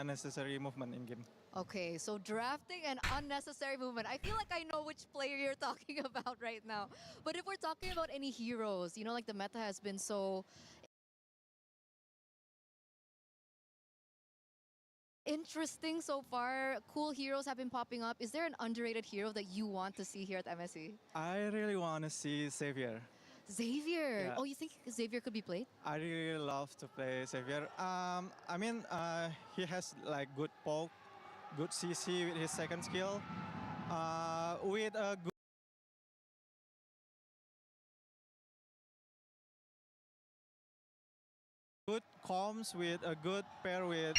unnecessary movement in game. Okay, so drafting and unnecessary movement. I feel like I know which player you're talking about right now. But if we're talking about any heroes, you know, like the meta has been so interesting so far. Cool heroes have been popping up. Is there an underrated hero that you want to see here at MSC? I really want to see Xavier. Xavier. Yeah. Oh, you think Xavier could be played? I really love to play Xavier. I mean, he has like good poke, good CC with his second skill. With a good comms with a good pair with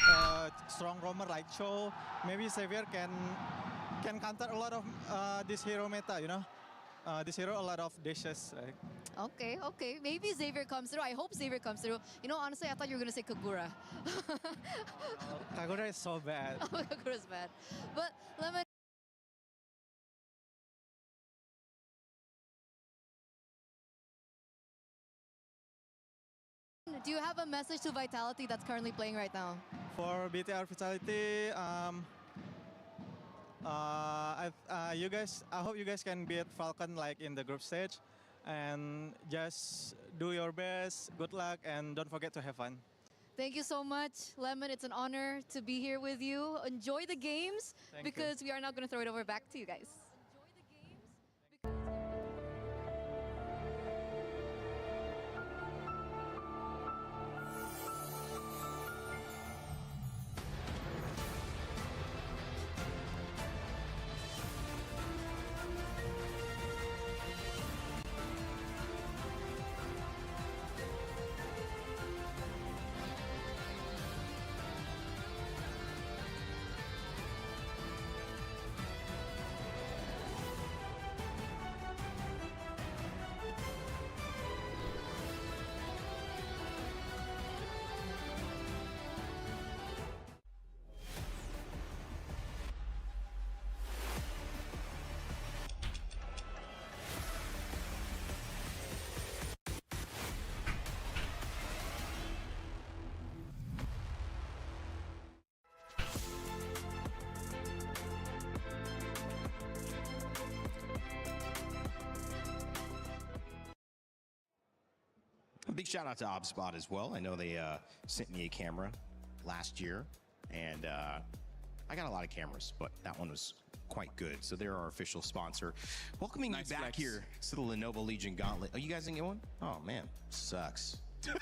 strong roamer like Cho, maybe Xavier can counter a lot of this hero meta, you know? This hero a lot of dishes. Like. Okay, okay. Maybe Xavier comes through. I hope Xavier comes through. You know, honestly, I thought you were going to say Kagura. Kagura is so bad. Oh, Kagura's bad. But Lemon, do you have a message to Vitality that's currently playing right now? For BTR Vitality, I hope you guys can beat Falcon like in the group stage, and just do your best. Good luck, and don't forget to have fun. Thank you so much, Lemon. It's an honor to be here with you. Enjoy the games because we are now going to throw it over back to you guys. A big shout out to ObSpot as well. I know they sent me a camera last year, and I got a lot of cameras, but that one was quite good. So they're our official sponsor. Welcoming you back here to the Lenovo Legion Gauntlet. Oh, you guys didn't get one? Oh man, sucks. Too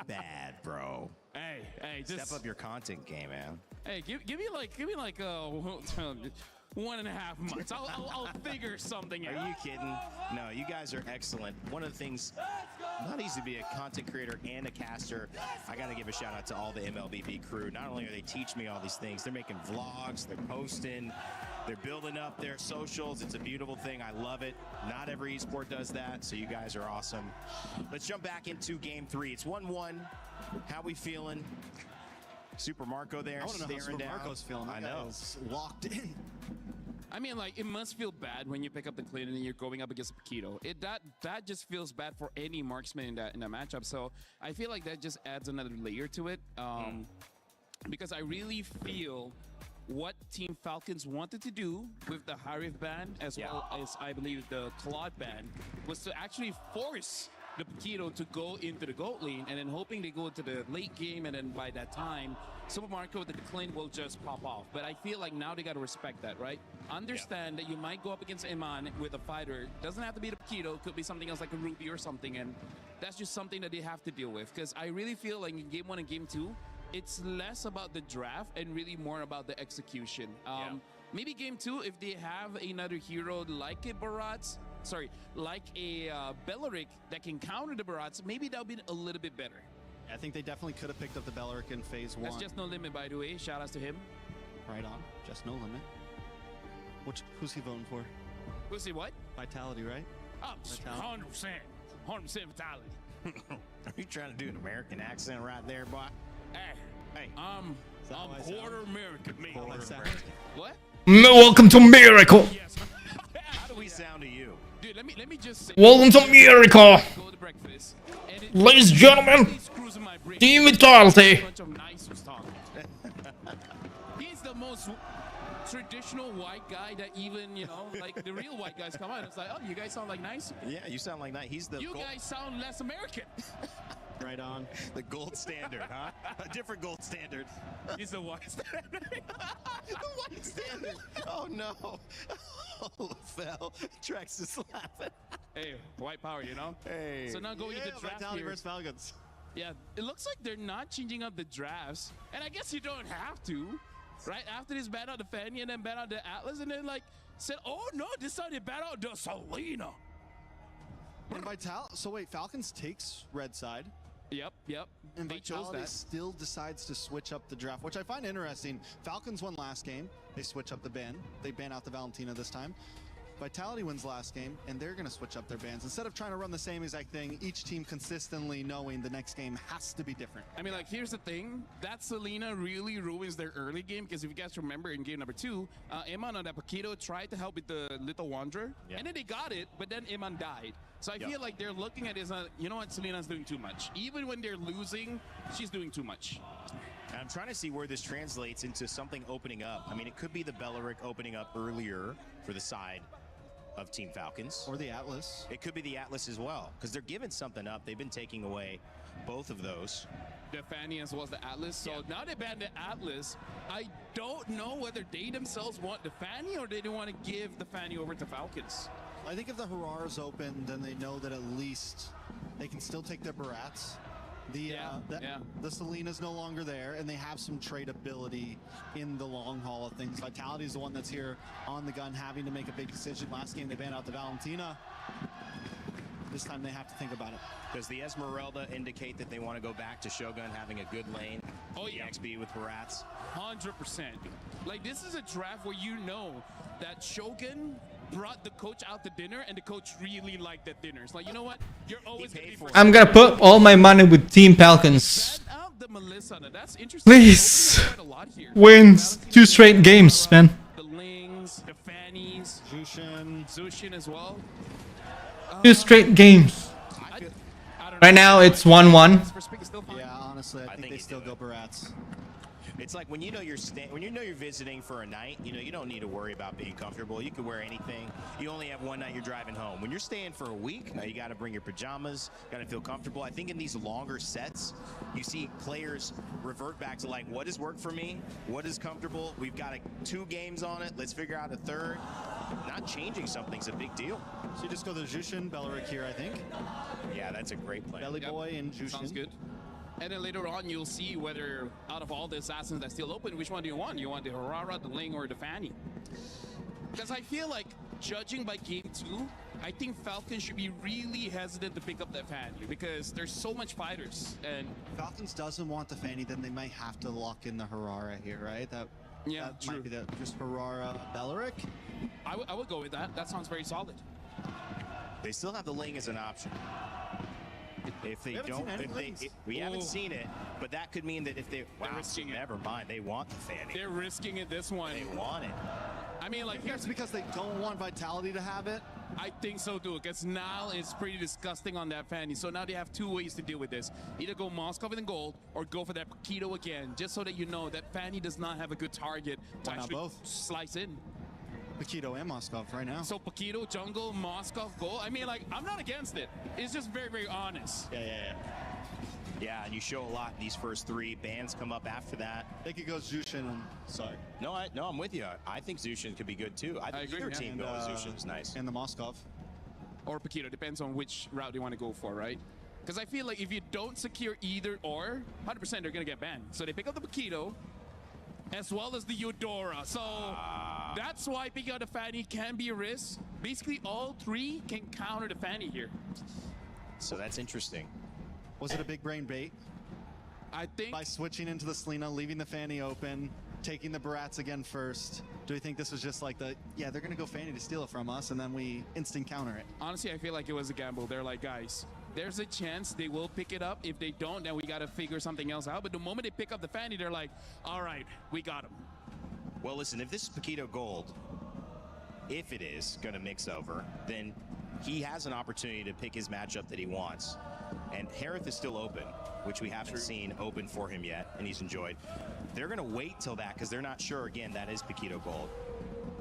bad, bro. Hey, just step up your content game, man. Hey, give me like 1.5 months. I'll figure something out. Are you kidding? No, you guys are excellent. One of the things, not easy to be a content creator and a caster. I got to give a shout out to all the MLBB crew. Not only are they teaching me all these things, they're making vlogs, they're posting, they're building up their socials. It's a beautiful thing. I love it. Not every esport does that, so you guys are awesome. Let's jump back into game 3. It's 1-1. How we feeling? Super Marco there. I want to know how Super Marco's feeling. I know. Locked in. I mean, like, it must feel bad when you pick up the Clean and you're going up against Paquito. That just feels bad for any marksman in that matchup. So I feel like that just adds another layer to it. Because I really feel what Team Falcons wanted to do with the Harif ban, as well as I believe the Claude ban, was to actually force the Paquito to go into the goat lane, and then hoping they go to the late game, and then by that time, Super Marco with the Decline will just pop off. But I feel like now they got to respect that, right? Understand that you might go up against Iman with a fighter. Doesn't have to be the Paquito, could be something else like a Ruby or something, and that's just something that they have to deal with. Because I really feel like in game 1 and game 2, it's less about the draft and really more about the execution. Maybe game 2, if they have another hero like a Barats, like a Bellaric that can counter the Barats, maybe that'll be a little bit better. I think they definitely could have picked up the Bellaric in phase 1. That's Just No Limit, by the way. Shout outs to him. Right on. Just No Limit. Who's he voting for? Who's he what? Vitality, right? Oh, 100%. 100% Vitality. Are you trying to do an American accent right there, boy? Hey. I'm quarter American, mate. What? Welcome to Miracle. Yes. How do we sound to you? Dude, let me just say. Welcome to Miracle. Go to breakfast. Ladies and gentlemen, Team Vitality. Bunch of nice who's talking. He's the most traditional white guy that even, you know, like the real white guys come out. It's like, oh, you guys sound like nice. Yeah, you sound like that. He's the You guys sound less American. Right on. the gold standard, huh? A different gold standard. He's the white standard. The white standard. Oh no. Oh, fell. Trex is laughing. Hey, white power, you know? Hey. So now going into draft Vitality here. versus Falcons. Yeah, it looks like they're not changing up the drafts. And I guess you don't have to. Right after this ban out the Fanny and then ban out the Atlas and then like said, oh no, this time they ban out the Selena. And so wait, Falcons takes red side. Yep. And They chose Vitality that. still decides to switch up the draft, which I find interesting. Falcons won last game. They switch up the ban. They ban out the Valentina this time. Vitality wins last game, and they're going to switch up their bans. Instead of trying to run the same exact thing, each team consistently knowing the next game has to be different. I mean, like, here's the thing. That Selena really ruins their early game because if you guys remember in game number 2, Iman on that Paquito tried to help with the Little Wanderer, and then they got it, but then Iman died. So I feel like they're looking at it as, you know what, Selena's doing too much. Even when they're losing, she's doing too much. And I'm trying to see where this translates into something opening up. I mean, it could be the Belleric opening up earlier for the side of Team Falcons. Or the Atlas. It could be the Atlas as well, because they're giving something up. They've been taking away both of those. The Fanny as well as the Atlas. So now they banned the Atlas. I don't know whether they themselves want the Fanny or they don't want to give the Fanny over to Falcons. I think if the Harar's open, then they know that at least they can still take their Barats. The Selena's no longer there, and they have some tradability in the long haul of things. Vitality's the one that's here on the gun, having to make a big decision. Last game, they banned out the Valentina. This time, they have to think about it. Does the Esmeralda indicate that they want to go back to Shogun having a good lane? Oh, yeah. XB with Barats? 100%. Like, this is a draft where you know that Shogun brought the coach out to dinner and the coach really liked that dinner. It's like, you know what? You're always going to be first. I'm gonna put all my money with Team Falcons. Ban out the Melissa. Now, that's interesting. Please. Quite a lot here. Wins 2 straight games, man. The Lings, the Fannies, Zushin as well. 2 straight games. I don't know. Right now, it's 1-1. For Speak is still fine. Yeah, honestly, I think think they you still do go it. Barats. It's like when you know you're visiting for a night, you know, you don't need to worry about being comfortable. You can wear anything. You only have one night you're driving home. When you're staying for a week, now you got to bring your pajamas, got to feel comfortable. I think in these longer sets, you see players revert back to like, what has worked for me? What is comfortable? We've got 2 games on it. Let's figure out a third. Not changing something's a big deal. So you just go to Jushin, Belleric here, I think. Yeah, that's a great play. Belly Boy and Jushin. Sounds good. And then later on, you'll see whether out of all the assassins that's still open, which one do you want? You want the Harara, the Ling, or the Fanny? Because I feel like, judging by game 2, I think Falcons should be really hesitant to pick up that Fanny because there's so much fighters. And Falcons doesn't want the Fanny, then they might have to lock in the Harara here, right? That true. might be just Harara, Belleric. I would go with that. That sounds very solid. They still have the Ling as an option. If they don't, we haven't seen it, but that could mean that if they, risking it. never mind, they want the Fanny. They're risking it this one. They want it. I mean, like, It's because they don't want Vitality to have it. I think so too, because now it's pretty disgusting on that Fanny. So now they have 2 ways to deal with this. Either go Moskov in the gold or go for that Paquito again, just so that you know that Fanny does not have a good target to Why not actually both? slice in. Paquito and Moskov right now. So Paquito, jungle, Moskov, gold. I mean, like, I'm not against it. It's just very, very honest. Yeah, and you show a lot in these first 3. Bans come up after that. They could go Jushin. Sorry. No, I'm with you. I think Zushin could be good too. I think agree, either yeah. team going Zushin is nice. And the Moskov. Or Paquito, depends on which route you want to go for, right? Because I feel like if you don't secure either or, 100% they're going to get banned. So they pick up the Paquito as well as the Eudora. So that's why picking out the Fanny can be a risk. Basically, all 3 can counter the Fanny here. So that's interesting. Was it a big brain bait? I think By switching into the Selena, leaving the Fanny open, taking the Barats again first. Do we think this was just like they're going to go Fanny to steal it from us, and then we instant counter it? honestly, I feel like it was a gamble. They're like, guys, there's a chance they will pick it up. If they don't, then we got to figure something else out. But the moment they pick up the Fanny, they're like, all right, we got him. Well, listen, if this is Paquito Gold, if it is going to mix over, then he has an opportunity to pick his matchup that he wants. And Harith is still open. which we haven't seen open for him yet, and he's enjoyed. They're going to wait till that because they're not sure, again, that is Paquito Gold.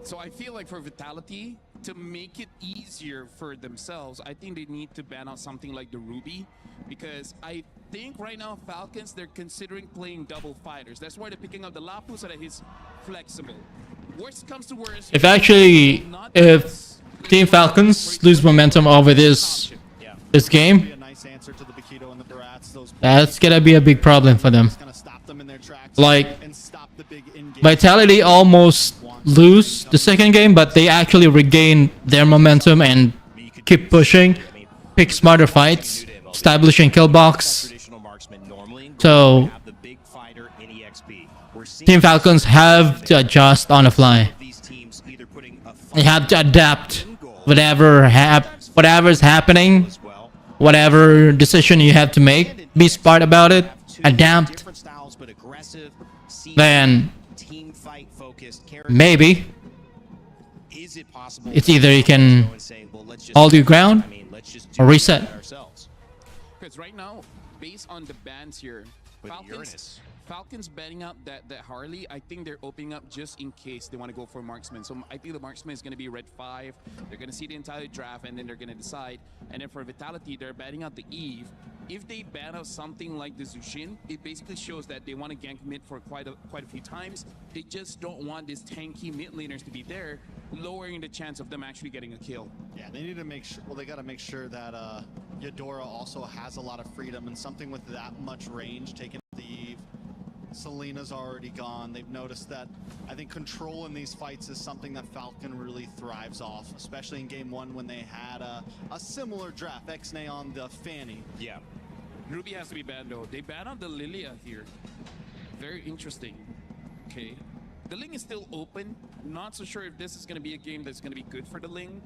So I feel like for Vitality, to make it easier for themselves, I think they need to ban out something like the Ruby, because I think right now Falcons, they're considering playing double fighters. That's why they're picking up the Lapu so that he's flexible. Worst comes to worst. If Team Falcons lose momentum over this game, that's gonna be a big problem for them. Like, Vitality almost lose the second game, but they actually regain their momentum and keep pushing, pick smarter fights, establishing kill box. So Team Falcons have to adjust on the fly. They have to adapt whatever's happening, whatever decision you have to make. Be smart about it. Adapt. Then maybe it's either you can hold your ground or reset. Because right now, based on the bans here, Falcons banning out that Harley, I think they're opening up just in case they want to go for marksman. So I think the marksman is going to be red 5. They're going to see the entire draft and then they're going to decide. And then for Vitality, they're banning out the Eve. If they ban out something like the Zushin, it basically shows that they want to gank mid for quite a few times. They just don't want these tanky mid laners to be there, lowering the chance of them actually getting a kill. Yeah, they need to make sure, well, they got to make sure that Eudora also has a lot of freedom, and something with that much range taking the Eve. Selena's already gone. They've noticed that, I think, control in these fights is something that Falcon really thrives off, especially in game 1 when they had a similar draft, Xnay on the Fanny. Yeah. Ruby has to be banned though. They banned out the Lilia here. Very interesting. Okay. The Ling is still open. Not so sure if this is going to be a game that's going to be good for the Ling.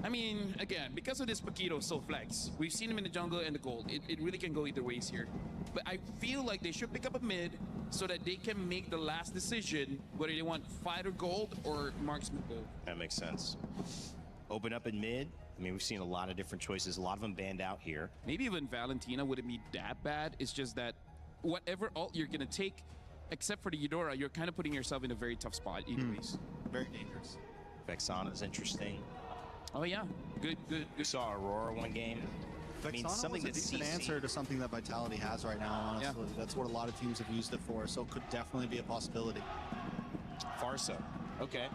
I mean, again, because of this Paquito so flex, we've seen him in the jungle and the gold. It really can go either ways here. But I feel like they should pick up a mid so that they can make the last decision whether they want fighter gold or marksman gold. That makes sense. Open up in mid. I mean, we've seen a lot of different choices. A lot of them banned out here. Maybe even Valentina wouldn't be that bad. It's just that whatever ult you're going to take, except for the Eudora, you're kind of putting yourself in a very tough spot either ways. Very dangerous. Vexana's interesting. Oh yeah, good. We saw Aurora one game. I mean, something that's a decent answer to something that Vitality has right now, honestly. Yeah. That's what a lot of teams have used it for, so it could definitely be a possibility. Farsa, okay.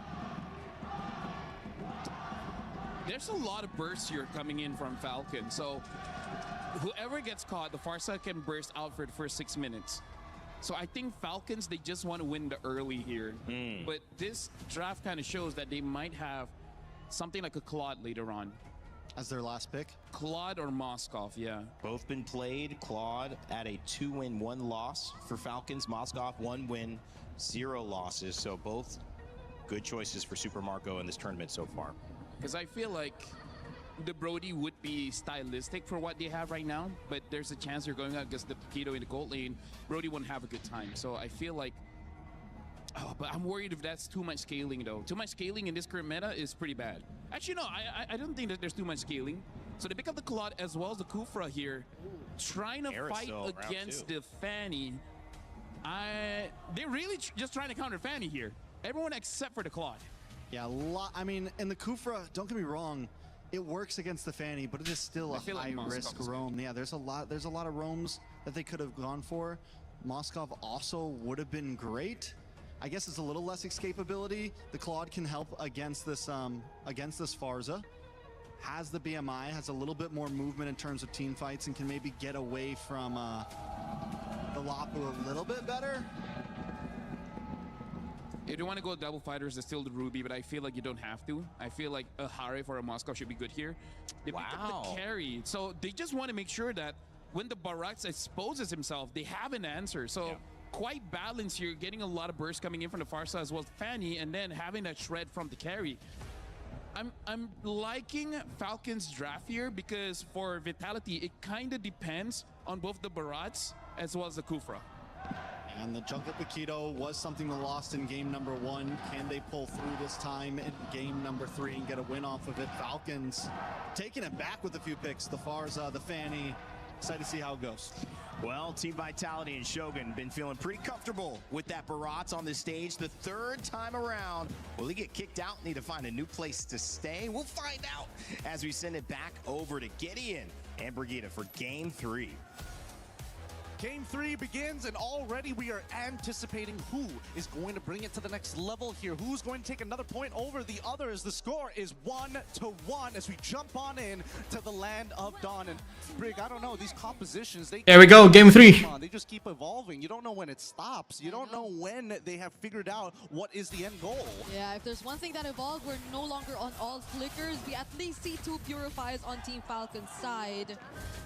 There's a lot of bursts here coming in from Falcon, so whoever gets caught, the Farsa can burst out for the first 6 minutes. So I think Falcons, they just want to win the early here. But this draft kind of shows that they might have something like a Claude later on. As their last pick? Claude or Moskov, yeah. Both been played. Claude at a 2-win, 1-loss for Falcons. Moskov 1 win, 0 losses. So both good choices for Super Marco in this tournament so far. Because I feel like the Brody would be stylistic for what they have right now, but there's a chance they're going out against the Paquito in the gold lane. Brody won't have a good time. So I feel like, but I'm worried if that's too much scaling though. Too much scaling in this current meta is pretty bad. Actually, no, I don't think that there's too much scaling. So they pick up the Claude as well as the Kufra here, trying to fight against the Fanny. They're really just trying to counter Fanny here. Everyone except for the Claude. Yeah, I mean, in the Kufra, don't get me wrong, it works against the Fanny, but it is still a high-risk roam. Yeah, there's a lot of roams that they could have gone for. Moskov also would have been great. I guess it's a little less escapability. The Claude can help against this Farsa. Has the BMI, has a little bit more movement in terms of team fights, and can maybe get away from the Lapu a little bit better. If you want to go double fighters, there's still the Ruby, but I feel like you don't have to. I feel like a Harif or a Moskov should be good here. They picked up the carry, so they just want to make sure that when the Barracks exposes himself, they have an answer. So quite balanced here, getting a lot of bursts coming in from the Farsa as well as Fanny, and then having that shred from the carry. I'm liking Falcon's draft here because for Vitality, it kind of depends on both the Barats as well as the Kufra. And the Jungle Paquito was something they lost in game number 1. Can they pull through this time in game number 3 and get a win off of it? Falcons taking it back with a few picks. The Farsa, the Fanny, Excited to see how it goes. Well, Team Vitality and Shogun been feeling pretty comfortable with that Barats on this stage the third time around. Will he get kicked out? Need to find a new place to stay? We'll find out as we send it back over to Gideon and Brigida for Game 3. Game 3 begins, and already we are anticipating who is going to bring it to the next level here. Who's going to take another point over the others? The score is 1-1 as we jump on in to the land of Dawn. And Brig, I don't know, these compositions, There we go, Game 3. they just keep evolving. You don't know when it stops. You don't know when they have figured out what is the end goal. Yeah, if there's one thing that evolved, we're no longer on all flickers. We at least see 2 Purifies on Team Falcons' side.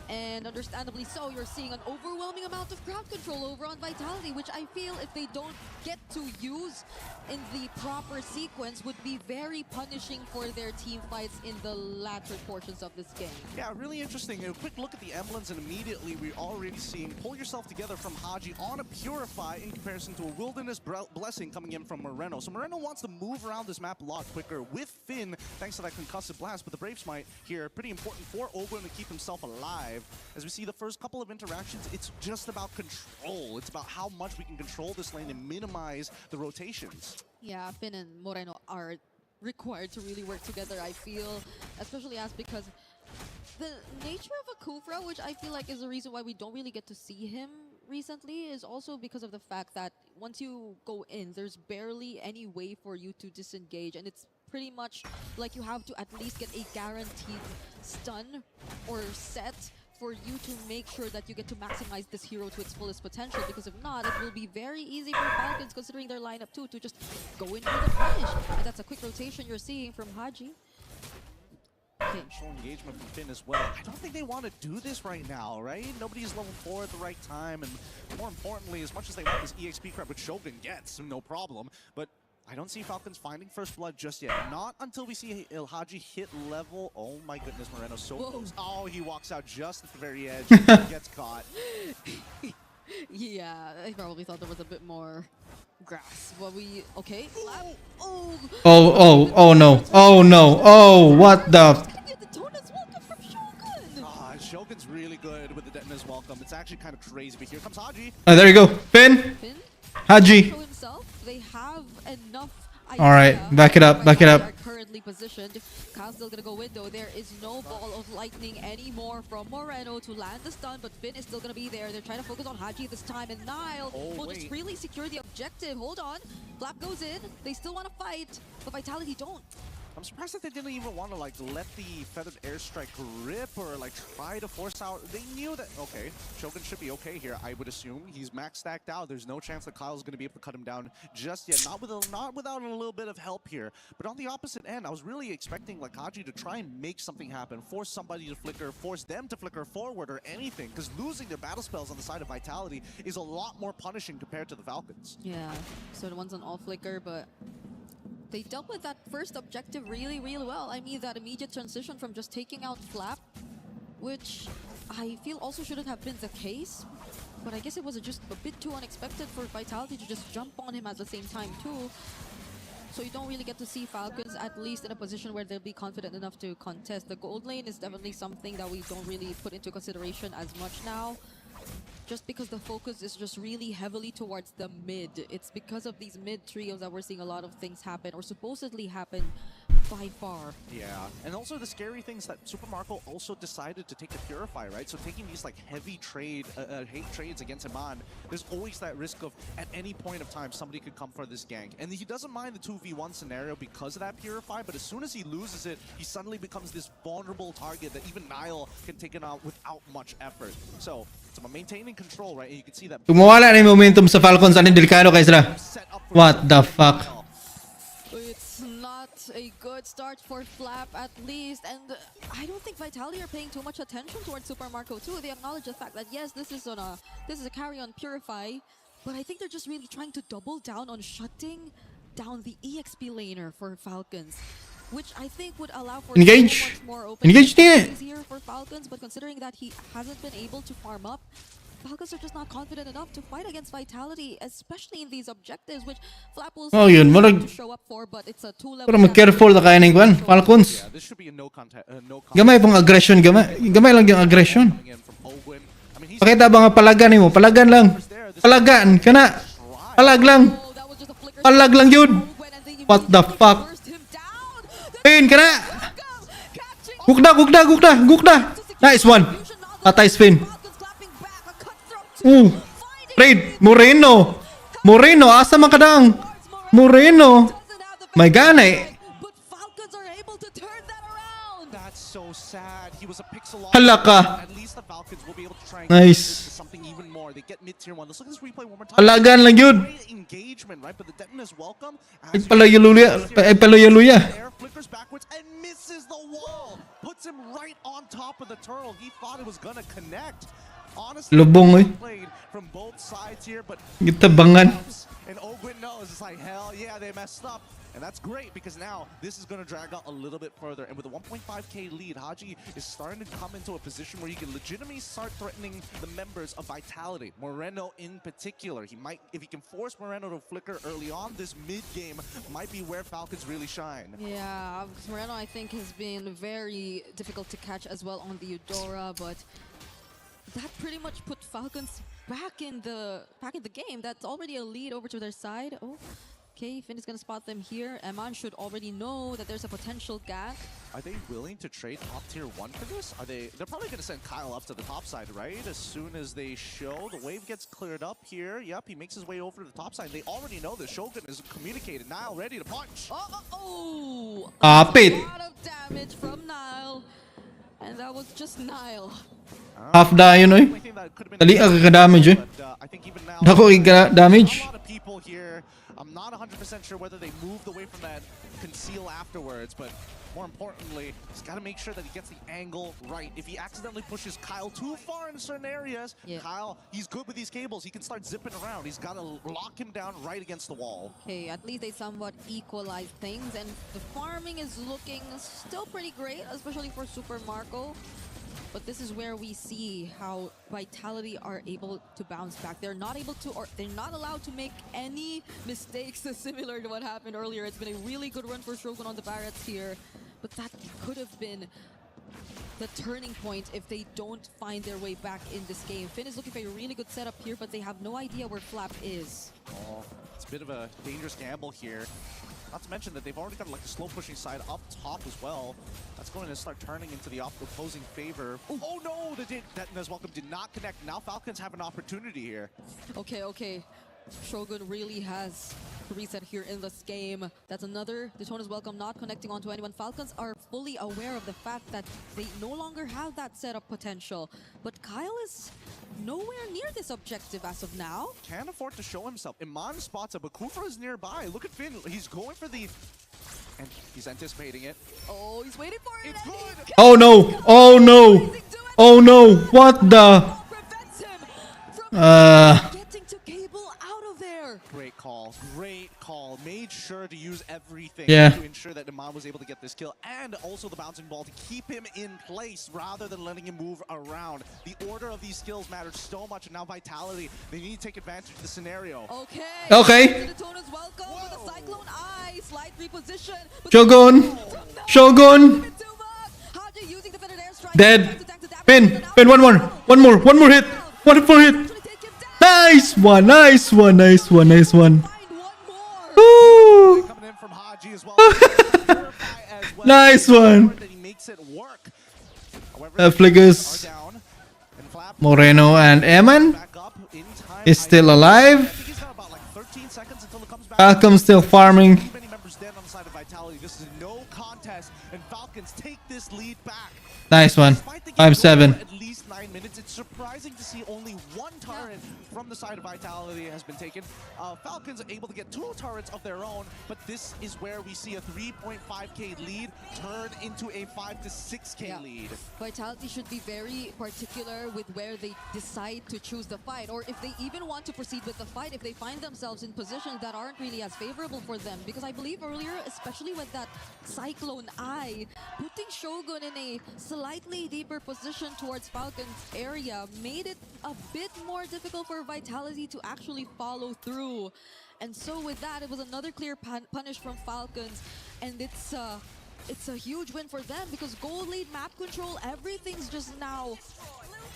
And understandably so, you're seeing an overwhelming amount of crowd control over on Vitality, which I feel if they don't get to use in the proper sequence would be very punishing for their team fights in the latter portions of this game. Yeah, really interesting. A quick look at the emblems, and immediately we're already seeing Pull Yourself Together from Haji on a Purify in comparison to a Wilderness Blessing coming in from Moreno. So Moreno wants to move around this map a lot quicker with Finn, thanks to that concussive blast, but the Brave Smite here, pretty important for Ogun to keep himself alive. As we see the first couple of interactions, it's just about control. It's about how much we can control this lane and minimize the rotations. Yeah, Finn and Moreno are required to really work together, I feel, especially as because the nature of a Kufra, which I feel like is the reason why we don't really get to see him recently, is also because of the fact that once you go in, there's barely any way for you to disengage, and it's pretty much like you have to at least get a guaranteed stun or set for you to make sure that you get to maximize this hero to its fullest potential, because if not, it will be very easy for Falcons, considering their lineup too, to just go in for the punish. And that's a quick rotation you're seeing from Haji. Control engagement from Finn as well. I don't think they want to do this right now, right? Nobody's level 4 at the right time, and more importantly, as much as they want this EXP crap, which Shogun gets, no problem, but I don't see Falcons finding first blood just yet. Not until we see Ilhaji hit level. Oh my goodness, Moreno so close. Oh, he walks out just at the very edge. Gets caught. Yeah, I probably thought there was a bit more grass. But we okay. Oh no. Oh no. Oh, what the? Shogun's really good with the Detonator's Welcome. It's actually kind of crazy, but here comes Haji. Oh, there you go. Finn. Haji. They have enough. All right, back it up, back it up. Are currently positioned. Kyle's still gonna go window. There is no ball of lightning anymore from Moreno to land the stun, but Finn is still gonna be there. They're trying to focus on Haji this time, and Nile will just really secure the objective. Hold on, Flap goes in. They still want to fight, but Vitality don't. I'm surprised that they didn't even want to like let the Feathered Airstrike rip or like try to force out. They knew that, okay, Shogun should be okay here, I would assume. He's max stacked out. There's no chance that Kyle's going to be able to cut him down just yet. Not without a little bit of help here. But on the opposite end, I was really expecting like Haji to try and make something happen, force somebody to flicker, force them to flicker forward or anything, because losing their battle spells on the side of Vitality is a lot more punishing compared to the Falcons. Yeah, so the one's on all flicker, but they dealt with that first objective really, really well. I mean, that immediate transition from just taking out Flap, which I feel also shouldn't have been the case, but I guess it was just a bit too unexpected for Vitality to just jump on him at the same time too. So you don't really get to see Falcons at least in a position where they'll be confident enough to contest. The gold lane is definitely something that we don't really put into consideration as much now, just because the focus is just really heavily towards the mid. It's because of these mid trios that we're seeing a lot of things happen, or supposedly happen, by far. Yeah, and also the scary things that Super Marco also decided to take the Purify, right? So taking these like heavy hate trades against Iman, there's always that risk of at any point of time somebody could come for this gank. And he doesn't mind the 2v1 scenario because of that Purify, but as soon as he loses it, he suddenly becomes this vulnerable target that even Nile can take it out without much effort. So it's about maintaining control, right? And you can see that Kumawala na yung momentum sa Falcons. Anong delikado kayo sila? What the fuck? It's not a good start for Flap at least, and I don't think Vitality are paying too much attention towards Super Marco too. They acknowledge the fact that yes, this is a carry on Purify, but I think they're just really trying to double down on shutting down the EXP laner for Falcons, which I think would allow for engage. So much more open here for Falcons. But considering that he hasn't been able to farm up, Falcons are just not confident enough to fight against Vitality, especially in these objectives, which Flap will to show up for, but it's a 2-level. Pero mag-careful na kaya ng Falcons. Yeah, this should be a no contact. Gamay pong aggression, gamay lang yung aggression. From Owen. Pakita ba nga palagan nimo? Palagan lang. Palagan kana. Palag lang. Oh, that was just a flicker. Palag lang yun. When and they What the immediately fuck? burst him down. Pin kana. Catching Gugda. Nice one. Patay spin. Falcons clapping back. A cutthroat too. Finding Trade. Moreno. Asa man kadang? Moreno. doesn't have the May gana but Falcons are able to turn that around. That's so sad. He was a pixel off. Hala ka. At least the Falcons will be able to try and Nice. get this to something even more. They get mid-tier 1. Let's look at this replay one more time. Palagan lang yun. Great engagement, right? But the Deton is welcome. Ay palayaluya. Air flickers backwards and misses the wall. Puts him right on top of the turtle. He thought it was gonna connect. Honestly, Lubong, eh. played from both sides here, but Gitabangan. and Ogwin knows it's like hell yeah they messed up. And that's great because now this is going to drag out a little bit further. And with a 1.5k lead, Haji is starting to come into a position where he can legitimately start threatening the members of Vitality. Moreno in particular. He might, if he can force Moreno to flicker early on, this mid-game might be where Falcons really shine. Yeah, because Moreno I think has been very difficult to catch as well on the Eudora, but that pretty much put Falcons back in the game. That's already a lead over to their side. Oh. Okay, Finn is going to spot them here. Eman should already know that there's a potential gank. Are they willing to trade top tier 1 for this? They're probably going to send Kyle up to the top side, right? As soon as they show, the wave gets cleared up here. Yep, he makes his way over to the top side. They already know this. Shogun is communicated. Nile ready to punch. Oh! Apit. A lot of damage from Nile. And that was just Nile. Half da yun oy. Dali ka damage eh. I think even now, Dako ka damage. a lot of people here. I'm not 100% sure whether they moved away from that conceal afterwards, but more importantly, he's got to make sure that he gets the angle right. If he accidentally pushes Kyle too far in certain areas, Kyle, he's good with these cables. He can start zipping around. He's got to lock him down right against the wall. Okay, at least they somewhat equalize things, and the farming is looking still pretty great, especially for Super Marco. But this is where we see how Vitality are able to bounce back. They're not able to, or they're not allowed to make any mistakes similar to what happened earlier. It's been a really good run for Shogun on the Barretts here, but that could have been the turning point if they don't find their way back in this game. Finn is looking for a really good setup here, but they have no idea where Flap is. Oh, it's a bit of a dangerous gamble here. Not to mention that they've already got like a slow pushing side up top as well. That's going to start turning into the opposing favor. Oh no, the Deton's welcome did not connect. Now Falcons have an opportunity here. Okay. Shogun really has reset here in this game. That's another Daytona's welcome not connecting onto anyone. Falcons are fully aware of the fact that they no longer have that setup potential. But Kyle is nowhere near this objective as of now. Can't afford to show himself. Iman spots it, but Kufra is nearby. Look at Finn. He's going for the... And he's anticipating it. Oh, he's waiting for it. It's good. Oh no. Oh no. What the? Prevents him from getting to cable out of there. Great call. Made sure to use everything Yeah. to ensure that Iman was able to get this kill, and also the bouncing ball to keep him in place rather than letting him move around. The order of these skills matters so much, and now Vitality, they need to take advantage of the scenario. Okay. Daytona's welcome with a Cyclone Eye. Slight reposition. Shogun. Haji using the Fetid airstrike. Dead. Pin, one more hit. One more hit. Nice one. Find one more. Woo. Coming in from Haji as well. Verify as well. Nice one. That he makes it work. However, Flickers. are down, and Flap Moreno and Eman back up in time. is still I alive. think he's got about like 13 seconds until it comes back. Falcons still farming. Too many members dead on the side of Vitality. This is no contest, and Falcons take this lead back. Nice one. Despite the game 5-7. going for at least 9 minutes, it's surprising to see only one turret from the side of Vitality has been taken. Falcons are able to get 2 turrets of their own, but this is where we see a 3.5k lead turn into a 5 to 6k lead. Vitality should be very particular with where they decide to choose the fight, or if they even want to proceed with the fight if they find themselves in positions that aren't really as favorable for them. Because I believe earlier, especially with that Cyclone Eye, putting Shogun in a slightly deeper position towards Falcon's area made it a bit more difficult for Vitality to actually follow through. And so with that, it was another clear punish from Falcons, and it's a huge win for them because gold lead, map control, everything's just now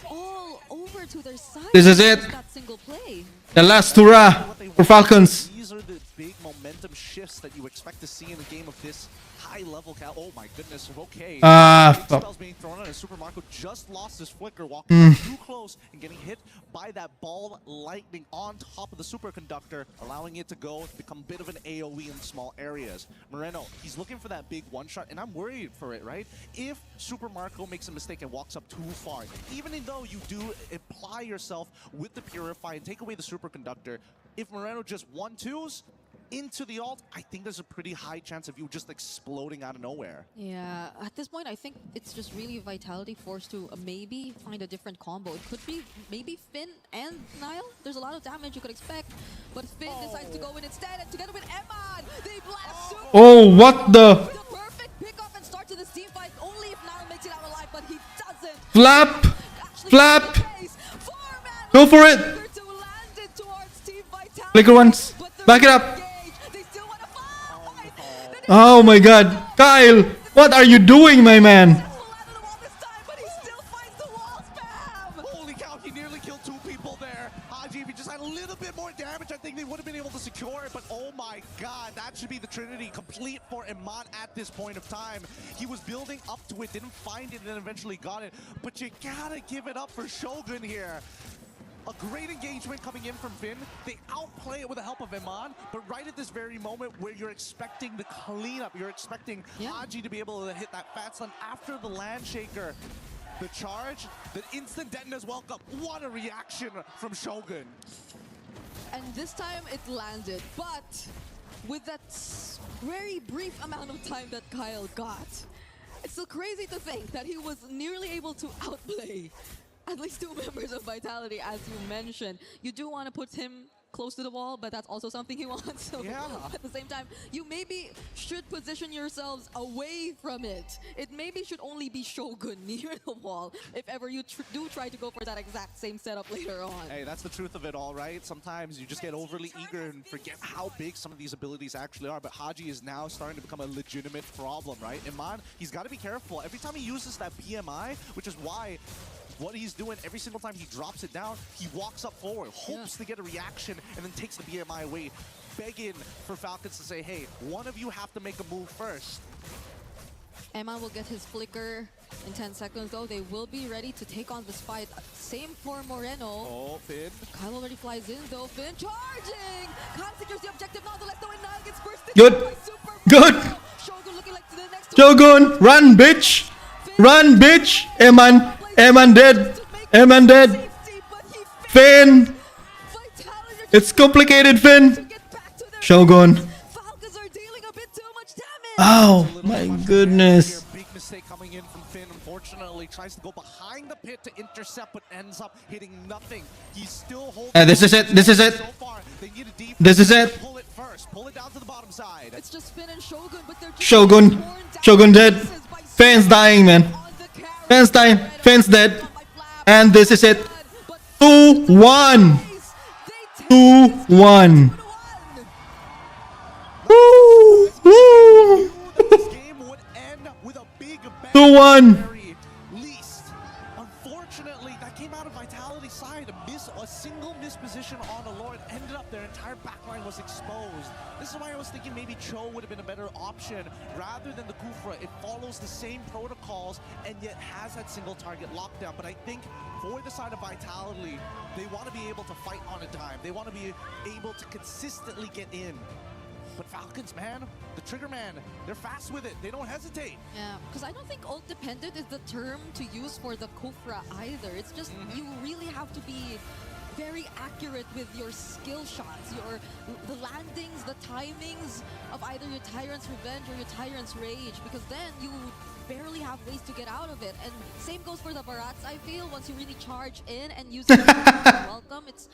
all over to their side. This is it. That single play. The last hurrah for Falcons. These are the big momentum shifts that you expect to see in a game of this high level. Oh my goodness. Okay. Big spells being thrown on, and Super Marco just lost his flicker, walking too close and getting hit by that ball lightning on top of the superconductor, allowing it to go become a bit of an AoE in small areas. Moreno, he's looking for that big one shot, and I'm worried for it, right? If Super Marco makes a mistake and walks up too far, even though you do apply yourself with the Purify and take away the superconductor, if Moreno just 1-2s into the ult, I think there's a pretty high chance of you just exploding out of nowhere. Yeah, at this point, I think it's just really Vitality forced to maybe find a different combo. It could be maybe Finn and Niall. There's a lot of damage you could expect, but Finn decides to go in instead, and together with Emman, they blast Super. Oh, what the? The perfect pick-off and start to this team fight, only if Niall makes it out alive, but he doesn't. Flap! Actually, Flap! Four-man Go for it! to land it towards Team Vitality. Flicker once. But the Back it up. they still want to fight. Oh my god. Kyle, what are you doing, my man? Holy cow, he nearly killed 2 people there. Haji, if he just had a little bit more damage, I think they would have been able to secure it. But oh my god, that should be the Trinity complete for Iman at this point of time. He was building up to it, didn't find it, and then eventually got it. But you gotta give it up for Shogun here. A great engagement coming in from Finn. They outplay it with the help of Iman, but right at this very moment where you're expecting the cleanup, you're expecting Haji to be able to hit that fat stun after the land shaker. The charge, the instant Detna's welcome. What a reaction from Shogun. And this time it landed, but with that very brief amount of time that Kyle got, it's still crazy to think that he was nearly able to outplay at least 2 members of Vitality, as you mentioned. You do want to put him close to the wall, but that's also something he wants. So at the same time, you maybe should position yourselves away from it. It maybe should only be Shogun near the wall if ever you do try to go for that exact same setup later on. Hey, that's the truth of it all, right? Sometimes you just get overly eager and forget how big some of these abilities actually are. But Haji is now starting to become a legitimate problem, right? Iman, he's got to be careful. Every time he uses that PMI, which is why what he's doing every single time he drops it down, he walks up forward, hopes to get a reaction, and then takes the BMI away, begging for Falcons to say, hey, one of you have to make a move first. Emma will get his flicker in 10 seconds, though. They will be ready to take on this fight. Same for Moreno. Oh, Finn. Kyle already flies in, though. Finn charging! Kyle secures the objective. Nonetheless, though, and Niall gets first. Good. Good. Shogun looking like to the next Shogun, run, bitch. Run, bitch. Eman dead. Eman dead. Finn. It's complicated, Finn. Shogun. Falcons are dealing a bit too much damage. Oh my goodness. Big mistake coming in from Finn. Unfortunately, tries to go behind the pit to intercept, but ends up hitting nothing. He's still holding. This is it. This is it. So far, they need a defense. This is it. Pull it first. Pull it down to the bottom side. It's just Finn and Shogun, but they're just Shogun. Shogun dead. Fans dying, man. Fans dying. Fans dead. And this is it. 2-1. 2-1. Woo! Woo! This game would end with a big bang 2-1. least. Unfortunately, that came out of Vitality's side. A single misposition on a Lord ended up their entire backline was exposed. This is why I was thinking maybe Cho would have been a better option rather than the Kufra. It follows the same protocols and yet has that single target lockdown. But I think for the side of Vitality, they want to be able to fight on a dime. They want to be able to consistently get in. But Falcons, man, the trigger man, they're fast with it. They don't hesitate. Yeah, because I don't think ult dependent is the term to use for the Kufra either. It's just you really have to be very accurate with your skill shots, the landings, the timings of either your Tyrant's Revenge or your Tyrant's Rage, because then you barely have ways to get out of it. And same goes for the Barats, I feel. Once you really charge in and use it welcome, it's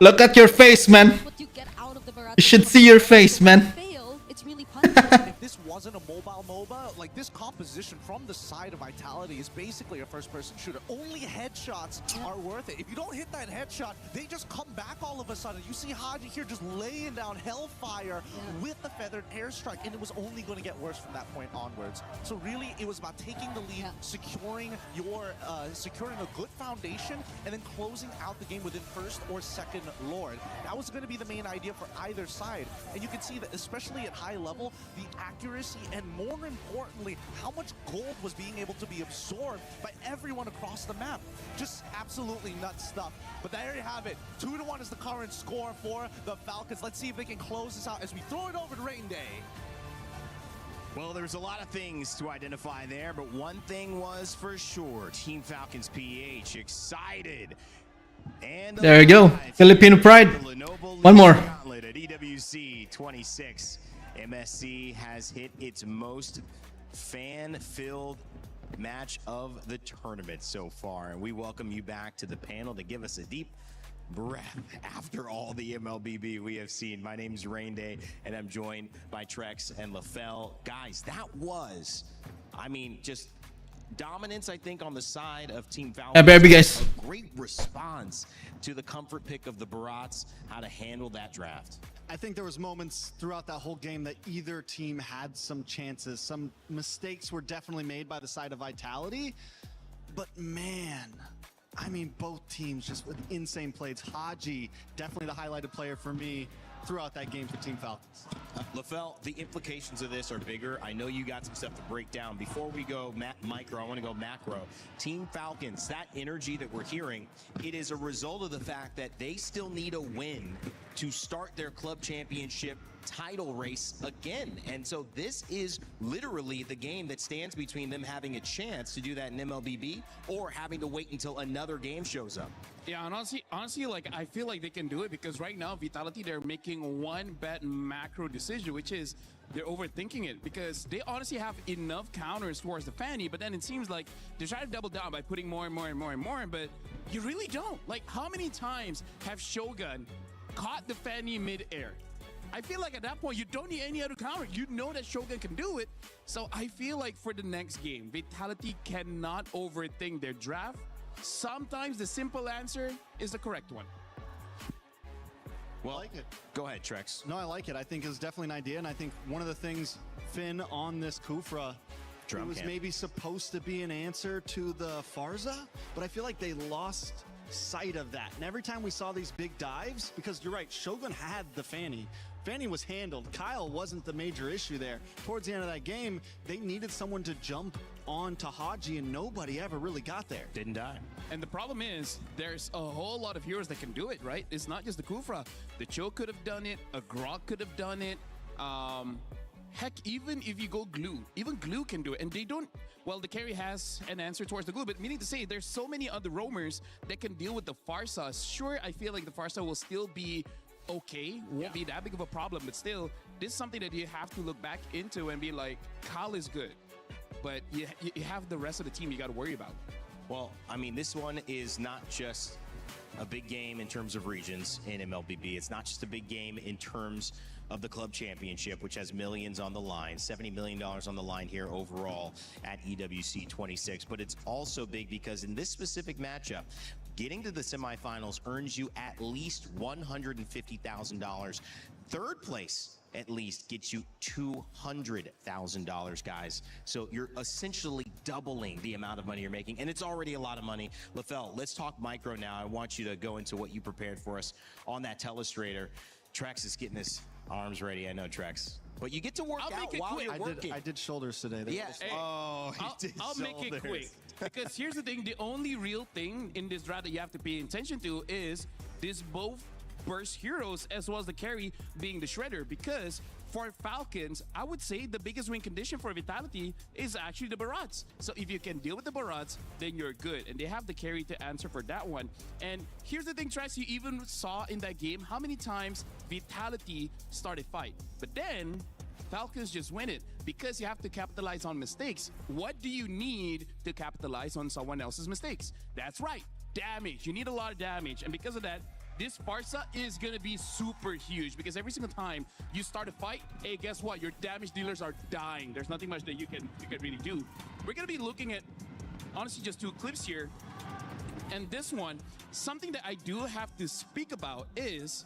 Look at your face, man. what you get out of the Barats. You should see your face, man. Fail, it's really punishing. If this wasn't a mobile MOBA, like this composition from the side of Vitality is basically a first-person shooter. Only headshots are worth it. If you don't hit that headshot, they just come back all of a sudden. You see Haji here just laying down hellfire with the feathered airstrike, and it was only going to get worse from that point onwards. So really, it was about taking the lead, securing a good foundation, and then closing out the game within first or second Lord. That was going to be the main idea for either side. And you can see that, especially at high level, the accuracy and more importantly, how much gold was being able to be absorbed by everyone across the map. Just absolutely nuts stuff. But there you have it. 2-1 is the current score for the Falcons. Let's see if they can close this out as we throw it over to Rain Day. Well, there's a lot of things to identify there, but one thing was for sure. Team Falcons PH excited. And there you go. Filipino pride. One more. At EWC 26. MSC has hit its most fan-filled match of the tournament so far. And we welcome you back to the panel to give us a deep breath after all the MLBB we have seen. My name's Rain Day, and I'm joined by Trex and LaFell. Guys, that was, I mean, just dominance, I think, on the side of Team Falcons. Baby guys. A great response to the comfort pick of the Barats, how to handle that draft. I think there was moments throughout that whole game that either team had some chances. Some mistakes were definitely made by the side of Vitality, but man, I mean, both teams just with insane plays. Haji, definitely the highlighted player for me throughout that game for Team Falcons. LaFell, the implications of this are bigger. I know you got some stuff to break down. Before we go micro, I want to go macro. Team Falcons, that energy that we're hearing, it is a result of the fact that they still need a win to start their club championship title race again. And so this is literally the game that stands between them having a chance to do that in MLBB or having to wait until another game shows up. Yeah, and honestly, like, I feel like they can do it because right now, Vitality, they're making one bad macro decision, which is they're overthinking it because they honestly have enough counters towards the Fanny, but then it seems like they're trying to double down by putting more and more and more and more, but you really don't. Like, how many times have Shogun caught the Fanny mid-air? I feel like at that point, you don't need any other counter. You know that Shogun can do it. So I feel like for the next game, Vitality cannot overthink their draft. Sometimes the simple answer is the correct one. Well, I like it. Go ahead, Trex. No, I like it. I think it's definitely an idea, and I think one of the things, Finn, on this Kufra, it was maybe supposed to be an answer to the Farza, but I feel like they lost sight of that. And every time we saw these big dives, because you're right, Shogun had the Fanny. Fanny was handled. Kyle wasn't the major issue there. Towards the end of that game, they needed someone to jump on to Haji, and nobody ever really got there. Didn't die. And the problem is, there's a whole lot of heroes that can do it, right? It's not just the Kufra. The Cho could have done it. A Grok could have done it. Heck, even if you go Glue, even Glue can do it. And they don't, well, the carry has an answer towards the Glue, but meaning to say, there's so many other roamers that can deal with the Farsa. Sure, I feel like the Farsa will still be okay, won't be that big of a problem, but still, this is something that you have to look back into and be like, Kyle is good, but you have the rest of the team you got to worry about. Well, I mean, this one is not just a big game in terms of regions in MLBB. It's not just a big game in terms of the club championship, which has millions on the line, $70 million on the line here overall at EWC 26. But it's also big because in this specific matchup, getting to the semifinals earns you at least $150,000. Third place at least gets you $200,000, guys. So you're essentially doubling the amount of money you're making, and it's already a lot of money. LaFell, let's talk micro now. I want you to go into what you prepared for us on that telestrator. Trex is getting his arms ready. I know, Trex. But you get to work out while you're working. I did shoulders today. Yes. Hey, oh, I'll make it quick. Because here's the thing. The only real thing in this draft that you have to pay attention to is this both burst heroes as well as the carry being the Shredder. Because for Falcons, I would say the biggest win condition for Vitality is actually the Barats. So if you can deal with the Barats, then you're good. And they have the carry to answer for that one. And here's the thing, Trace, you even saw in that game how many times Vitality started fight. But then Falcons just win it because you have to capitalize on mistakes. What do you need to capitalize on someone else's mistakes? That's right, damage. You need a lot of damage. And because of that, this Farsa is going to be super huge because every single time you start a fight, hey, guess what? Your damage dealers are dying. There's nothing much that you can really do. We're going to be looking at, honestly, just 2 clips here. And this one, something that I do have to speak about is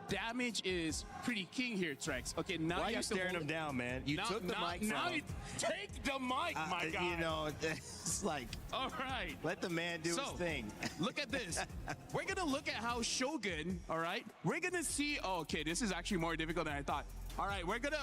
damage is pretty king here, Trex. Okay, now Why are you have to staring hold- him down, man? You took the mic from Now him. take the mic, my guy. You know, it's like, All right. let the man do his thing. Look at this. We're going to look at how Shogun, all right? We're going to see, oh, okay, this is actually more difficult than I thought. All right, we're gonna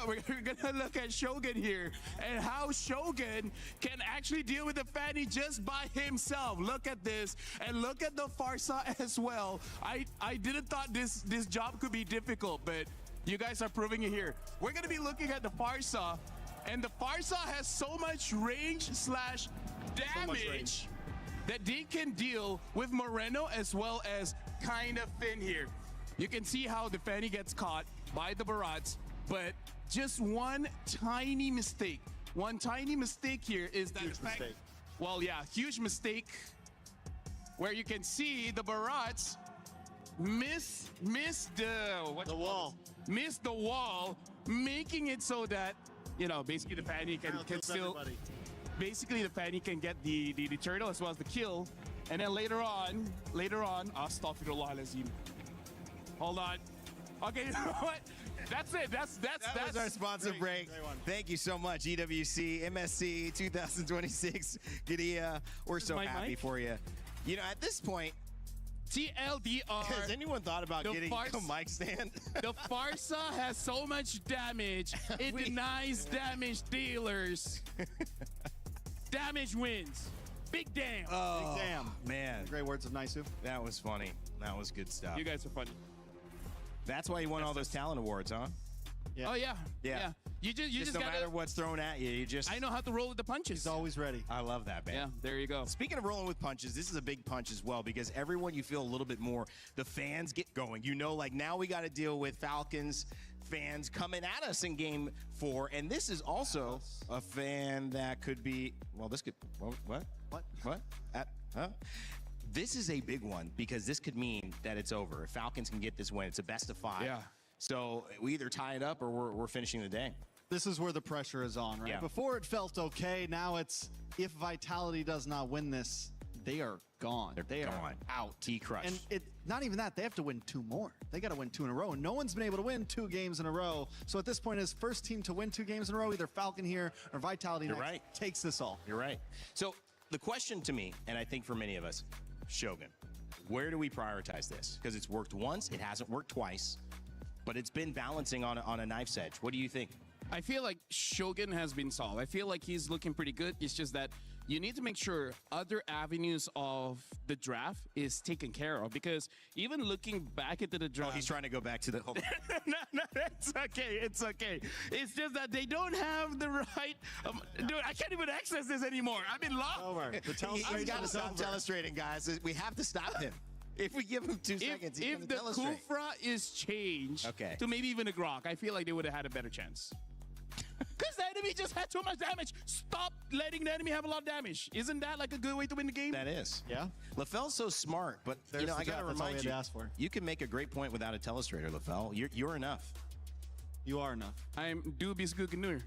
look at Shogun here and how Shogun can actually deal with the Fanny just by himself. Look at this and look at the Farsa as well. I didn't thought this job could be difficult, but you guys are proving it here. We're gonna be looking at the Farsa, and the Farsa has so much range slash damage that they can deal with Moreno as well as kind of Finn here. You can see how the Fanny gets caught by the Barats. But just one tiny mistake here is that Huge mistake. Well, yeah, huge mistake where you can see the Barats miss the wall, making it so that, you know, basically the Fanny can still basically the Fanny can get the turtle as well as the kill, and then later on, Astaghfirullahalazim. Hold on. Okay, you know what? That's it. That's was our sponsor break. Thank you so much, EWC, MSC 2026. Gidea, we're so happy mic? for you. You know, at this point, TLDR. has anyone thought about getting a mic stand? The Farsa has so much damage, it denies damage dealers. Damage wins. Big damn. Oh, Big damn. man. Great words of Naisu. That was funny. That was good stuff. You guys are funny. That's why you won all those talent awards, huh? Yeah. Oh yeah. Yeah. You just no gotta, matter what's thrown at you, you just. I know how to roll with the punches. He's always ready. I love that, man. Yeah, there you go. Speaking of rolling with punches, this is a big punch as well because everyone you feel a little bit more, the fans get going. You know, like now we got to deal with Falcons fans coming at us in game 4. And this is also a fan that could be, well, this could, what? Huh? This is a big one because this could mean that it's over. If Falcons can get this win, it's a best of 5. Yeah. So we either tie it up or we're finishing the day. This is where the pressure is on, right? Yeah. Before it felt okay. Now it's, if Vitality does not win this, they are gone. They gone. are out. T-Crush. And it, not even that, they have to win 2 more. They got to win 2 in a row. And no one's been able to win 2 games in a row. So at this point, as first team to win 2 games in a row, either Falcon here or Vitality You're next, right. takes this all. You're right. So the question to me, and I think for many of us, Shogun, where do we prioritize this? Because it's worked once, it hasn't worked twice, but it's been balancing on a knife's edge. What do you think? I feel like Shogun has been solved. I feel like he's looking pretty good. It's just that you need to make sure other avenues of the draft is taken care of, because even looking back into the draft... Oh, he's trying to go back to the... no, it's okay. It's okay. It's just that they don't have the right... dude, I can't even access this anymore. I'm in love. Over. The He's got to stop telestrating, guys. We have to stop him. If we give him 2 seconds, he's If going the to telestrate. Kufra is changed Okay. to maybe even a Grok, I feel like they would have had a better chance. Because the enemy just had too much damage. Stop letting the enemy have a lot of damage. Isn't that like a good way to win the game? That is. Yeah. LaFell's so smart, but you There's know, the I got to draft. That's all we remind had you, to ask for. you can make a great point without a telestrator, LaFell. You're enough. You are enough. I'm Dubis Guganur.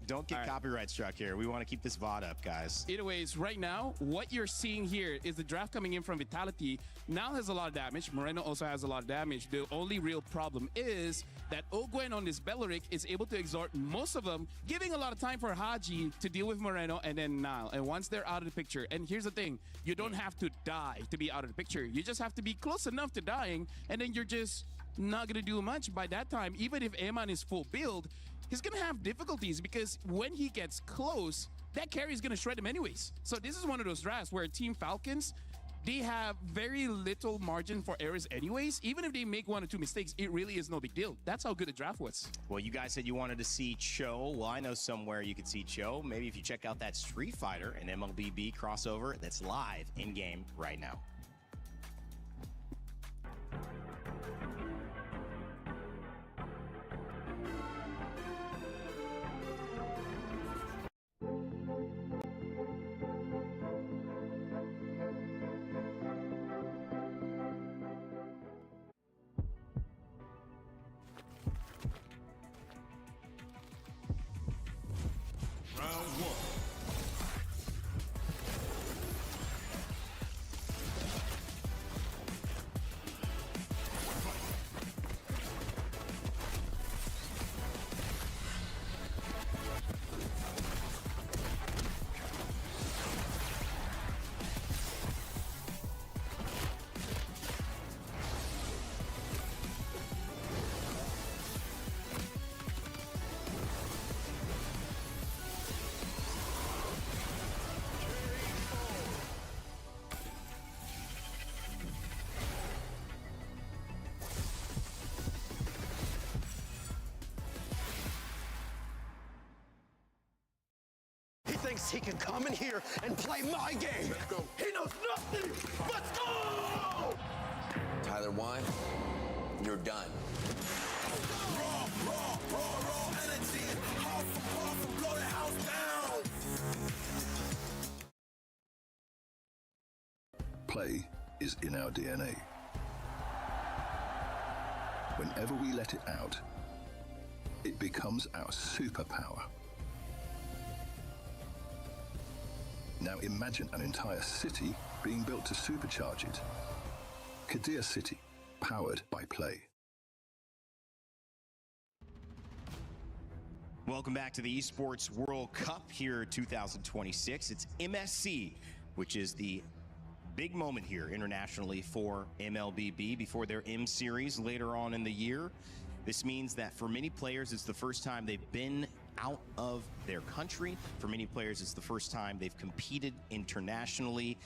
Don't get copyright struck here. We want to keep this VOD up, guys. Either ways, right now, what you're seeing here is the draft coming in from Vitality now has a lot of damage. Moreno also has a lot of damage. The only real problem is that Ogwen on this Belleric is able to exhort most of them, giving a lot of time for Haji to deal with Moreno and then Nile. And once they're out of the picture, and here's the thing, you don't have to die to be out of the picture. You just have to be close enough to dying, and then you're just not gonna do much by that time. Even if Eman is full build, he's gonna have difficulties because when he gets close, that carry is gonna shred him anyways. So this is one of those drafts where Team Falcons, they have very little margin for errors anyways. Even if they make 1 or 2 mistakes, it really is no big deal. That's how good the draft was. Well, you guys said you wanted to see Cho. Well, I know somewhere you could see Cho. Maybe if you check out that Street Fighter and MLBB crossover that's live in-game right now. Thinks he can come in here and play my game. Let's go. He knows nothing. Let's go! Tyler Wine, you're done. Raw energy. Half and blow the house down. Play is in our DNA. Whenever we let it out, it becomes our superpower. Now imagine an entire city being built to supercharge it. Kadir City, powered by Play. Welcome back to the Esports World Cup here 2026. It's MSC, which is the big moment here internationally for MLBB before their M Series later on in the year. This means that for many players, it's the first time they've been out of their country. For many players, it's the first time they've competed internationally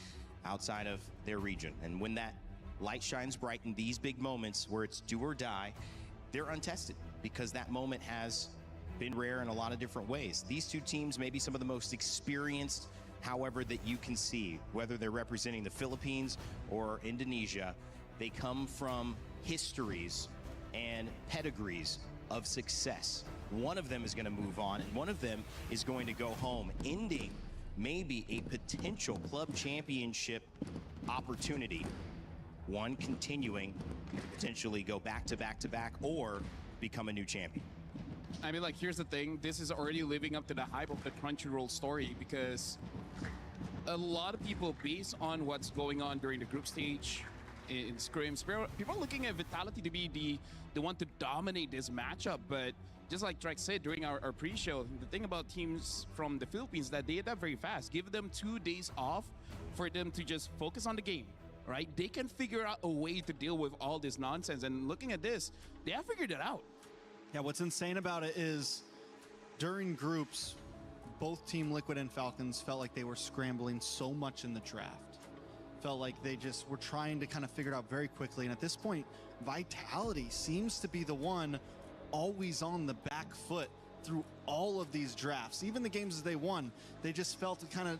outside of their region. And when that light shines bright in these big moments where it's do or die, they're untested because that moment has been rare in a lot of different ways. These two teams may be some of the most experienced, however, that you can see, whether they're representing the Philippines or Indonesia. They come from histories and pedigrees of success. One of them is going to move on, and one of them is going to go home, ending maybe a potential club championship opportunity. One continuing, potentially go back to back to back, or become a new champion. I mean, like, here's the thing. This is already living up to the hype of the Crunchyroll story because a lot of people, based on what's going on during the group stage in scrims, people are looking at Vitality to be the one to dominate this matchup, but just like Drex said during our pre-show, the thing about teams from the Philippines is that they adapt very fast. Give them 2 days off for them to just focus on the game, right? They can figure out a way to deal with all this nonsense. And looking at this, they have figured it out. Yeah, what's insane about it is during groups, both Team Liquid and Falcons felt like they were scrambling so much in the draft. Felt like they just were trying to kind of figure it out very quickly. And at this point, Vitality seems to be the one always on the back foot through all of these drafts. Even the games that they won, they just felt kind of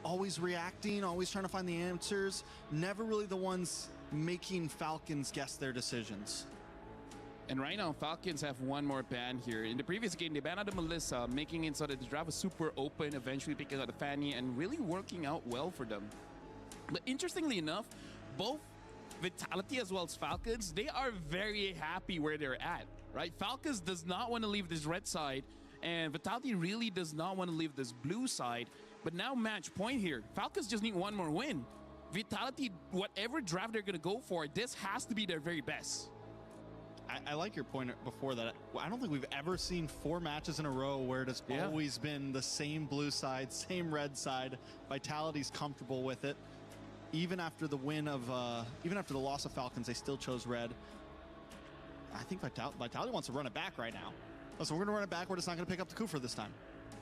always reacting, always trying to find the answers, never really the ones making Falcons guess their decisions. And right now, Falcons have one more ban here. In the previous game, they banned out the Melissa, making it so that the draft was super open, eventually picking out the Fanny, and really working out well for them. But interestingly enough, both Vitality as well as Falcons, they are very happy where they're at, right? Falcons does not want to leave this red side, and Vitality really does not want to leave this blue side. But now match point here. Falcons just need one more win. Vitality, whatever draft they're going to go for, this has to be their very best. I like your point before that. I don't think we've ever seen 4 matches in a row where it has always been the same blue side, same red side. Vitality's comfortable with it. Even after the win of, even after the loss of Falcons, they still chose red. I think Vitality wants to run it back right now. So we're going to run it back. We're just not going to pick up the coup for this time.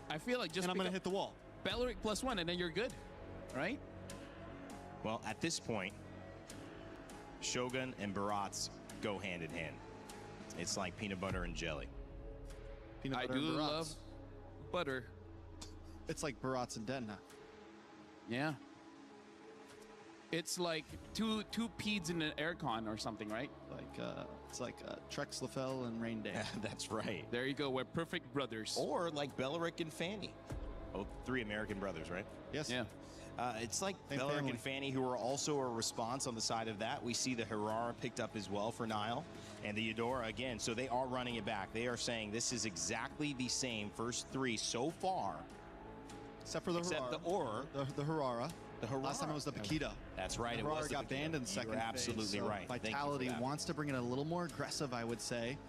I feel like just and I'm going to hit the wall. Belleric +1, and then you're good, right? Well, at this point, Shogun and Barats go hand in hand. It's like peanut butter and jelly. Peanut butter I do and Barats. love butter. It's like Barats and Denna. Yeah. It's like two peas in an aircon or something, right? Like it's like Trex Lafell and Rain Day. That's right. There you go. We're perfect brothers. Or like Belleric and Fanny. Oh, 3 American brothers, right? Yes. Yeah. It's like Same Belleric family. and Fanny, who are also a response on the side of that. We see the Herrera picked up as well for Nile, and the Eudora again. So they are running it back. They are saying this is exactly the same first 3 so far Except for the Harara. The Harara. The Harara. Last time it was the Paquito. That's right. The it was Harara the got Paquito. banned in second phase. Absolutely right. Vitality wants to bring it a little more aggressive, I would say.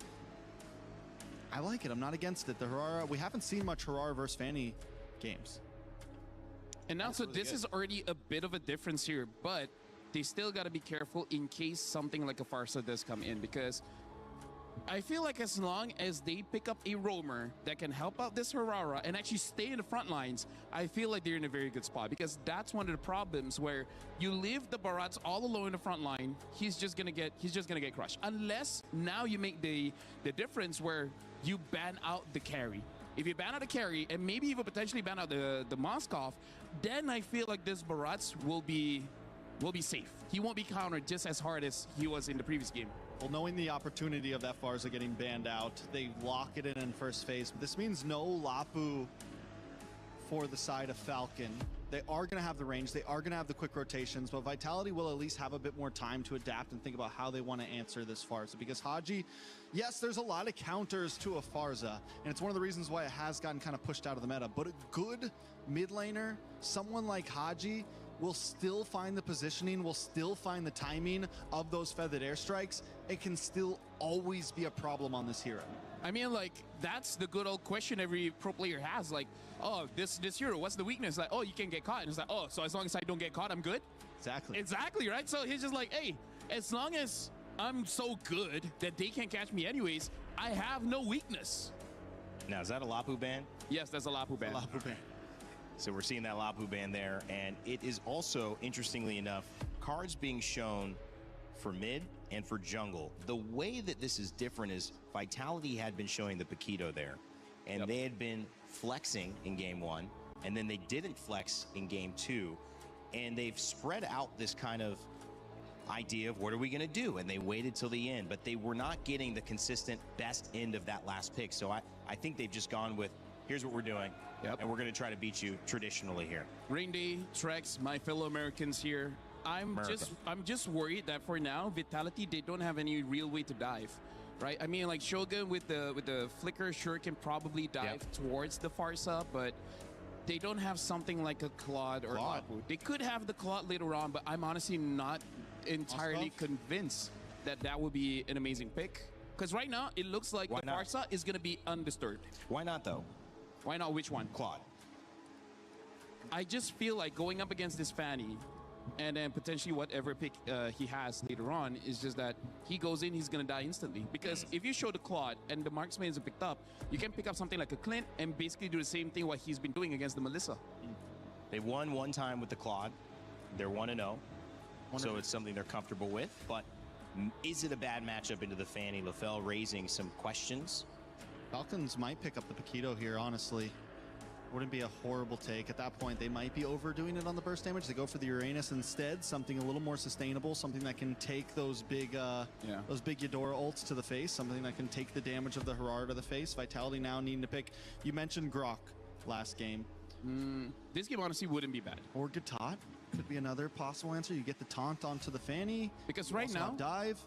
I like it. I'm not against it. The Harara, we haven't seen much Harara versus Fanny games. And now, so this is already a bit of a difference here, but they still got to be careful in case something like a Farsa does come in, because I feel like as long as they pick up a roamer that can help out this Harara and actually stay in the front lines, I feel like they're in a very good spot, because that's one of the problems where you leave the Barats all alone in the front line, he's just gonna get crushed. Unless now you make the difference where you ban out the carry. If you ban out the carry and maybe even potentially ban out the Moskov, then I feel like this Barats will be safe. He won't be countered just as hard as he was in the previous game. Well, knowing the opportunity of that Farsa getting banned out, they lock it in first phase. But this means no Lapu for the side of Falcon. They are going to have the range. They are going to have the quick rotations. But Vitality will at least have a bit more time to adapt and think about how they want to answer this Farsa. Because Haji, yes, there's a lot of counters to a Farsa. And it's one of the reasons why it has gotten kind of pushed out of the meta. But a good mid laner, someone like Haji, will still find the positioning, will still find the timing of those feathered airstrikes. It can still always be a problem on this hero. I mean, like, that's the good old question every pro player has. Like, oh, this hero, what's the weakness? Like, oh, you can get caught. And it's like, oh, so as long as I don't get caught, I'm good? Exactly. Exactly, right? So he's just like, hey, as long as I'm so good that they can't catch me anyways, I have no weakness. Now, is that a Lapu ban? Yes, that's a Lapu ban. Lapu ban. So we're seeing that Lapu ban there, and it is also, interestingly enough, cards being shown for mid and for jungle. The way that this is different is Vitality had been showing the Paquito there, and they had been flexing in game 1, and then they didn't flex in game 2, and they've spread out this kind of idea of what are we going to do, and they waited till the end, but they were not getting the consistent best end of that last pick. So I think they've just gone with, here's what we're doing, and we're going to try to beat you traditionally here. Rain Day, Trex, my fellow Americans here. I'm just worried that for now, Vitality, they don't have any real way to dive, right? I mean, like Shogun with the flicker sure can probably dive towards the Farsa, but they don't have something like a Claude or Lapu. They could have the Claude later on, but I'm honestly not entirely convinced that that would be an amazing pick. Because right now, it looks like the Farsa is going to be undisturbed. Why not, though? Why not? Which one? Claude. I just feel like going up against this Fanny, and then potentially whatever pick he has later on, is just that he goes in, he's going to die instantly. Because if you show the Claude and the marksman isn't picked up, you can pick up something like a Clint and basically do the same thing what he's been doing against the Melissa. They won one time with the Claude. They're 1-0. So it's something they're comfortable with. But is it a bad matchup into the Fanny? LaFell raising some questions. Falcons might pick up the Paquito here, honestly. Wouldn't be a horrible take. At that point, they might be overdoing it on the burst damage. They go for the Uranus instead, something a little more sustainable, something that can take those big Eudora ults to the face, something that can take the damage of the Harara to the face. Vitality now needing to pick. You mentioned Grok last game. This game honestly wouldn't be bad. Or Gatot could be another possible answer. You get the taunt onto the Fanny. Because right now,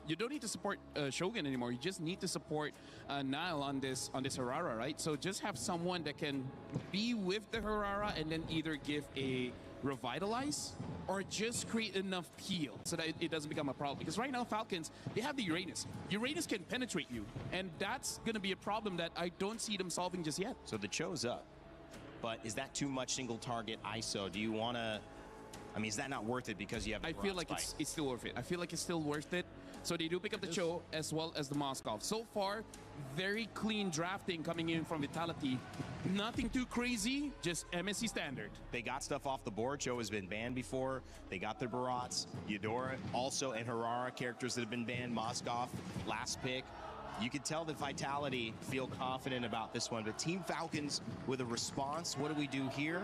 you don't need to support Shogun anymore. You just need to support Nile on this Harara, right? So just have someone that can be with the Harara and then either give a revitalize or just create enough peel so that it doesn't become a problem. Because right now, Falcons, they have the Uranus. Uranus can penetrate you, and that's going to be a problem that I don't see them solving just yet. So the Cho's up. But is that too much single target ISO? Do you want to... I mean, is that not worth it because you have the I feel like it's still worth it. I feel like it's still worth it. So they do pick up the Cho as well as the Moskov. So far, very clean drafting coming in from Vitality. Nothing too crazy, just MSC standard. They got stuff off the board. Cho has been banned before. They got their Barats, Eudora, also, and Harara, characters that have been banned. Moskov, last pick. You can tell that Vitality feel confident about this one. But Team Falcons with a response. What do we do here?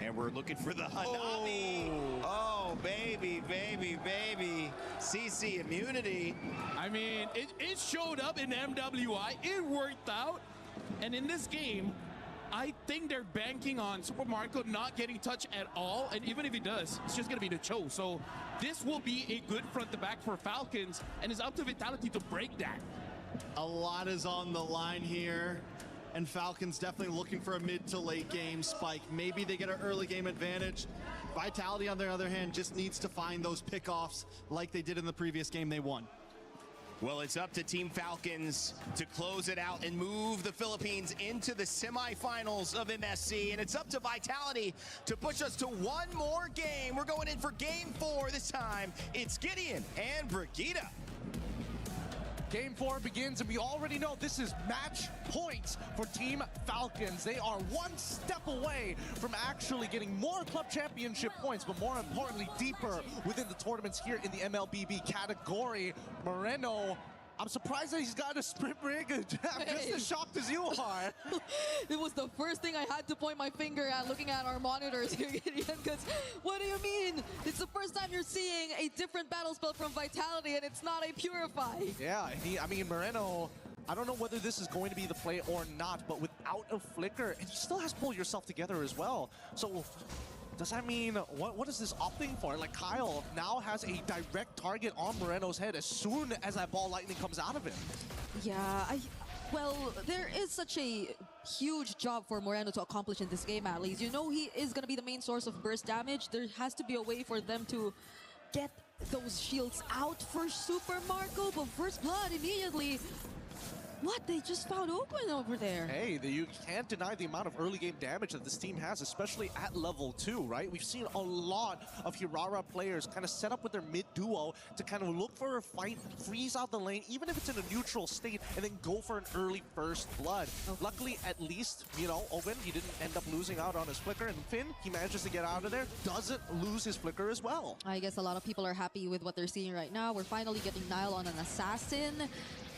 And we're looking for the Hanami. Oh, baby, baby, baby. CC immunity. I mean, it showed up in MWI. It worked out. And in this game, I think they're banking on Super Marco not getting touched at all. And even if he does, it's just going to be the Cho. So this will be a good front to back for Falcons. And it's up to Vitality to break that. A lot is on the line here. and Falcons definitely looking for a mid to late game spike. Maybe they get an early game advantage. Vitality, on the other hand, just needs to find those pickoffs like they did in the previous game they won. Well, it's up to Team Falcons to close it out and move the Philippines into the semifinals of MSC. And it's up to Vitality to push us to one more game. We're going in for game 4 this time. It's Gideon and Brigida. Game 4 begins, and we already know this is match points for Team Falcons. They are one step away from actually getting more club championship points, but more importantly, deeper within the tournaments here in the MLBB category. Moreno, I'm surprised that he's got a sprint rig. I'm just as shocked as you are. It was the first thing I had to point my finger at looking at our monitors here, because what do you mean? It's the first time you're seeing a different battle spell from Vitality, and it's not a Purify. Yeah, I mean, Moreno, I don't know whether this is going to be the play or not, but without a flicker, and you still has to pull yourself together as well. So does that mean, what is this opting for? Like, Kyle now has a direct target on Moreno's head as soon as that ball lightning comes out of him. Yeah, well, there is such a huge job for Moreno to accomplish in this game, at least. You know he is going to be the main source of burst damage. There has to be a way for them to get those shields out for Super Marco, but First Blood immediately... What? They just found open over there. Hey, you can't deny the amount of early game damage that this team has, especially at level 2, right? We've seen a lot of Hirara players kind of set up with their mid duo to kind of look for a fight, freeze out the lane, even if it's in a neutral state, and then go for an early first blood. Okay. Luckily, at least, you know, Owen, he didn't end up losing out on his flicker, and Finn, he manages to get out of there, doesn't lose his flicker as well. I guess a lot of people are happy with what they're seeing right now. We're finally getting Nile on an assassin.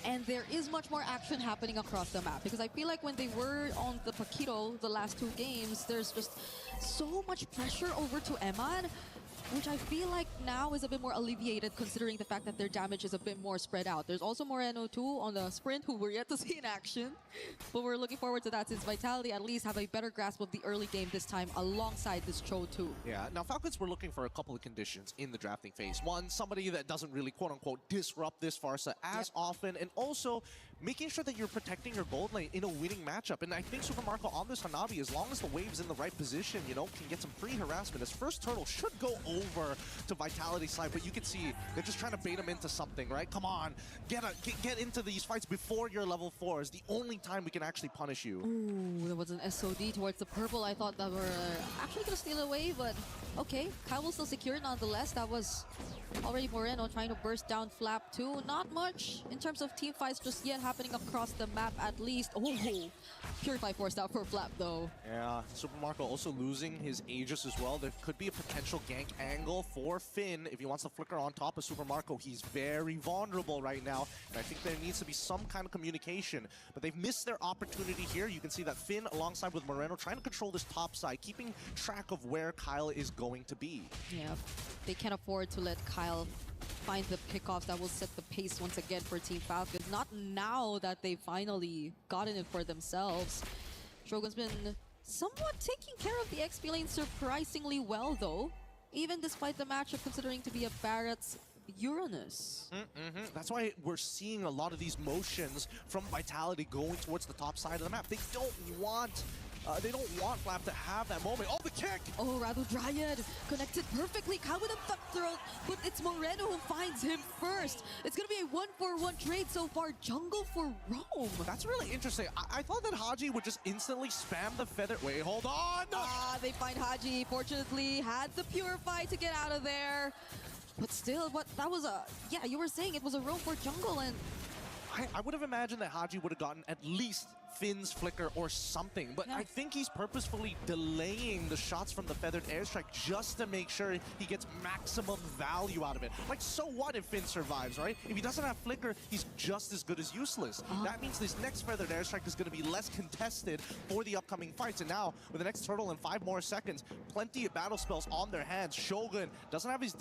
And there is much more action happening across the map, because I feel like when they were on the Paquito the last 2 games, there's just so much pressure over to Eman, which I feel like now is a bit more alleviated considering the fact that their damage is a bit more spread out. There's also Moreno too on the sprint, who we're yet to see in action, but we're looking forward to that since Vitality at least have a better grasp of the early game this time alongside this Cho too. Yeah, now Falcons were looking for a couple of conditions in the drafting phase. One, somebody that doesn't really quote-unquote disrupt this Farsa as often, and also making sure that you're protecting your gold lane in a winning matchup. And I think Super Marco on this Hanabi, as long as the wave's in the right position, you know, can get some pre-harassment. His first turtle should go over to Vitality's side, but you can see they're just trying to bait him into something, right? Come on, get into these fights before you're level 4 is the only time we can actually punish you. Ooh, there was an SOD towards the purple. I thought that were actually gonna steal away, but okay. Kyle will still secure nonetheless. That was already Moreno trying to burst down Flap too. Not much in terms of team fights just yet happening across the map at least. Oh, Purify forced out for Flap though. Yeah, Super Marco also losing his Aegis as well. There could be a potential gank angle for Finn if he wants to flicker on top of Super Marco. He's very vulnerable right now, and I think there needs to be some kind of communication. But they've missed their opportunity here. You can see that Finn alongside with Moreno trying to control this top side, keeping track of where Kyle is going to be. Yeah, they can't afford to let Kyle find the pickoffs that will set the pace once again for Team Falcons. Not now that they've finally gotten it for themselves. Shogun's been somewhat taking care of the XP lane surprisingly well though, even despite the matchup considering to be a Barrett's Uranus. That's why we're seeing a lot of these motions from Vitality going towards the top side of the map. They don't want Flap to have that moment. Oh, the kick! Oh, Radu Dryad connected perfectly. Kyle with a cutthroat, but it's Moreno who finds him first. It's going to be a 1-for-1 trade so far. Jungle for Rome. That's really interesting. I thought that Haji would just instantly spam the feather. Wait, hold on! They find Haji. Fortunately, had the Purify to get out of there. But still, that was a... Yeah, you were saying it was a roam for jungle, and... I would have imagined that Haji would have gotten at least Finn's flicker or something, but I think he's purposefully delaying the shots from the feathered airstrike just to make sure he gets maximum value out of it. Like, so what if Finn survives, right? If he doesn't have flicker, he's just as good as useless. That means this next feathered airstrike is going to be less contested for the upcoming fights. And now, with the next turtle in 5 more seconds, plenty of battle spells on their hands. Shogun doesn't have his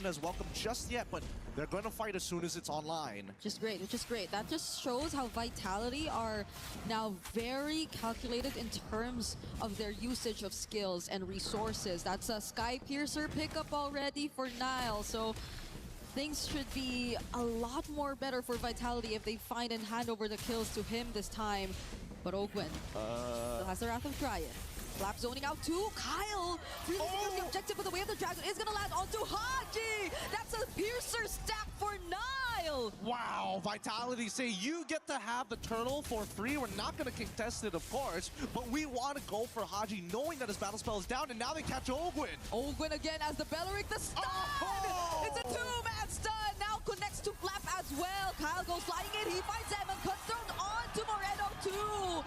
as welcome just yet, but they're going to fight as soon as it's online. Just great, which is great. That just shows how Vitality are now very calculated in terms of their usage of skills and resources. That's a Sky Piercer pickup already for Nile, so things should be a lot more better for Vitality if they find and hand over the kills to him this time. But Ogwen still has the Wrath of Dryad. Flap zoning out to Kyle. Really the objective, but the way of the dragon is gonna land onto Haji. That's a piercer stack for Nile. Wow, Vitality say you get to have the turtle for free. We're not gonna contest it, of course, but we want to go for Haji, knowing that his battle spell is down, and now they catch Ogwen. Ogwen again as the Belleric, the stun! It's a two-man stun, now connects to Flap as well. Kyle goes flying in, he finds them and cuts thrown on to Moreno too.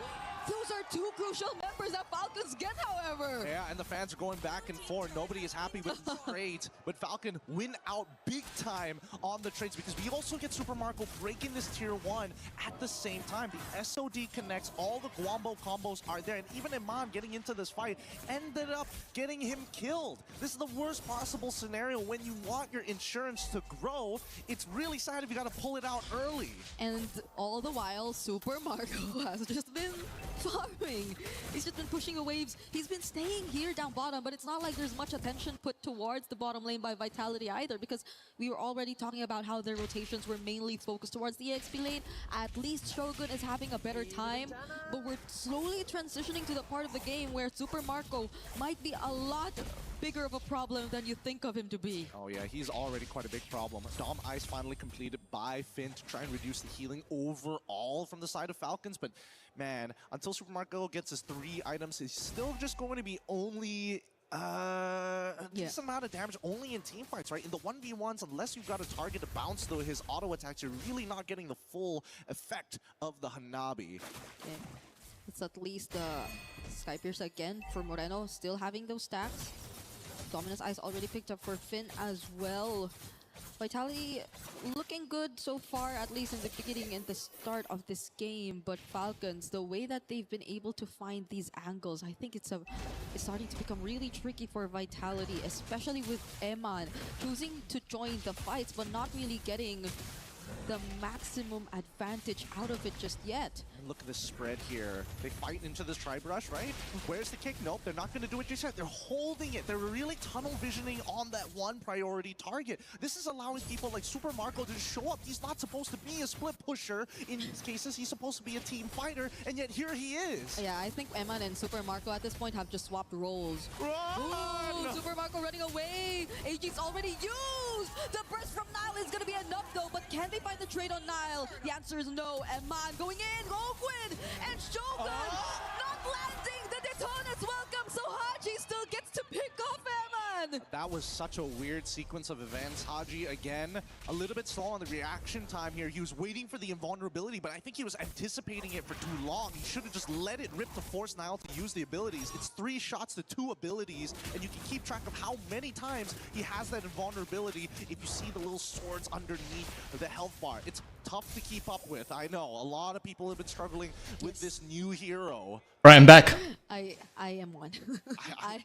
Those are two crucial members that Falcons get, however. Yeah, and the fans are going back and forth. Nobody is happy with the trades, but Falcon win out big time on the trades because we also get Super Marco breaking this tier 1 at the same time. The SOD connects, all the Guambo combos are there, and even Iman getting into this fight ended up getting him killed. This is the worst possible scenario when you want your insurance to grow. It's really sad if you got to pull it out early. And all the while, Super Marco has just been farming. He's just been pushing the waves. He's been staying here down bottom, but it's not like there's much attention put towards the bottom lane by Vitality either, because we were already talking about how their rotations were mainly focused towards the XP lane. At least Shogun is having a better time, but we're slowly transitioning to the part of the game where Super Marco might be a lot bigger of a problem than you think of him to be. Oh yeah, he's already quite a big problem. Dom Ice finally completed by Finn to try and reduce the healing overall from the side of Falcons, but man, until Super Marco gets his 3 items, he's still just going to be only a decent amount of damage only in team fights, right? In the 1v1s, unless you've got a target to bounce though his auto attacks, you're really not getting the full effect of the Hanabi. Okay. It's at least Sky Pierce again for Moreno, still having those stacks. Dominus Ice already picked up for Finn as well. Vitality looking good so far, at least in the beginning and the start of this game. But Falcons, the way that they've been able to find these angles, I think it's starting to become really tricky for Vitality, especially with Eman choosing to join the fights, but not really getting the maximum advantage out of it just yet. And look at this spread here. They fight into this tri-brush, right? Where's the kick? Nope, they're not going to do it just yet. They're holding it. They're really tunnel visioning on that one priority target. This is allowing people like Super Marco to show up. He's not supposed to be a split pusher. In these cases, he's supposed to be a team fighter, and yet here he is. Yeah, I think Eman and Super Marco at this point have just swapped roles. Ooh, Super Marco running away. AG's already used. The burst from Nile is going to be enough though, but can they find the trade on Nile? The answer is no. Eman going in, Ogwen, and Shogun not landing. The Daytona's welcome, so Haji still gets to pick off Eman. That was such a weird sequence of events. Haji, again, a little bit slow on the reaction time here. He was waiting for the invulnerability, but I think he was anticipating it for too long. He should have just let it rip to force Nile to use the abilities. It's 3 shots to 2 abilities, and you can keep track of how many times he has that invulnerability if you see the little swords underneath the health bar. It's tough to keep up with. I know, a lot of people have been struggling with this new hero. Right, I'm back. I am one.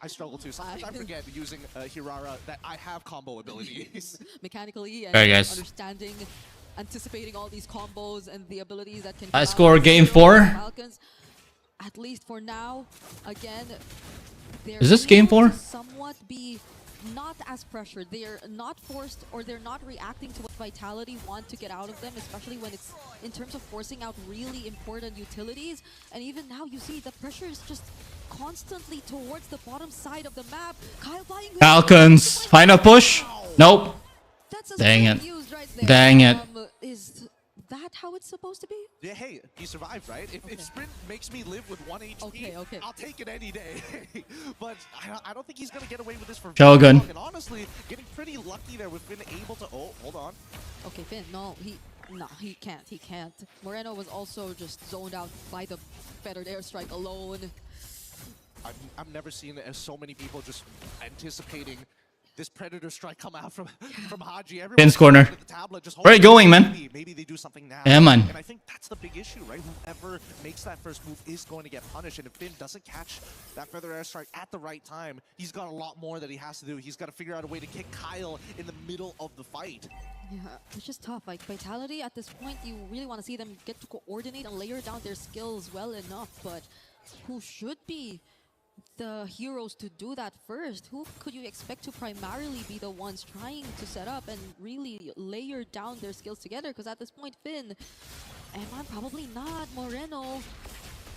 I struggle too. Sometimes I forget using Hirara that I have combo abilities. Mechanically and understanding, anticipating all these combos and the abilities that can... I score game 4. Falcons, at least for now, again, is this game 4? Somewhat be not as pressured. They're not forced, or they're not reacting to what Vitality want to get out of them, especially when it's in terms of forcing out really important utilities. And even now you see the pressure is just constantly towards the bottom side of the map. Kyle flying Falcons, final push. Nope. That's a dang it. right there. Dang it. Is that how it's supposed to be? Yeah, hey, he survived, right? If Sprint makes me live with 1 HP, I'll take it any day. But I don't think he's going to get away with this for Shogun. very long. And honestly, getting pretty lucky there with Finn able to... Oh, hold on. Okay, Finn, no, he can't. He can't. Moreno was also just zoned out by the fettered airstrike alone. I've never seen so many people just anticipating this Predator strike come out from Haji. Finn's corner. Where are you going, man? Maybe they do something now. Yeah, man. And I think that's the big issue, right? Whoever makes that first move is going to get punished. And if Finn doesn't catch that Feather Airstrike at the right time, he's got a lot more that he has to do. He's got to figure out a way to kick Kyle in the middle of the fight. Yeah, it's just tough. Like, Vitality, at this point, you really want to see them get to coordinate and layer down their skills well enough. But who should be the heroes to do that first? Who could you expect to primarily be the ones trying to set up and really layer down their skills together? Because at this point, Finn, Eman probably not. Moreno,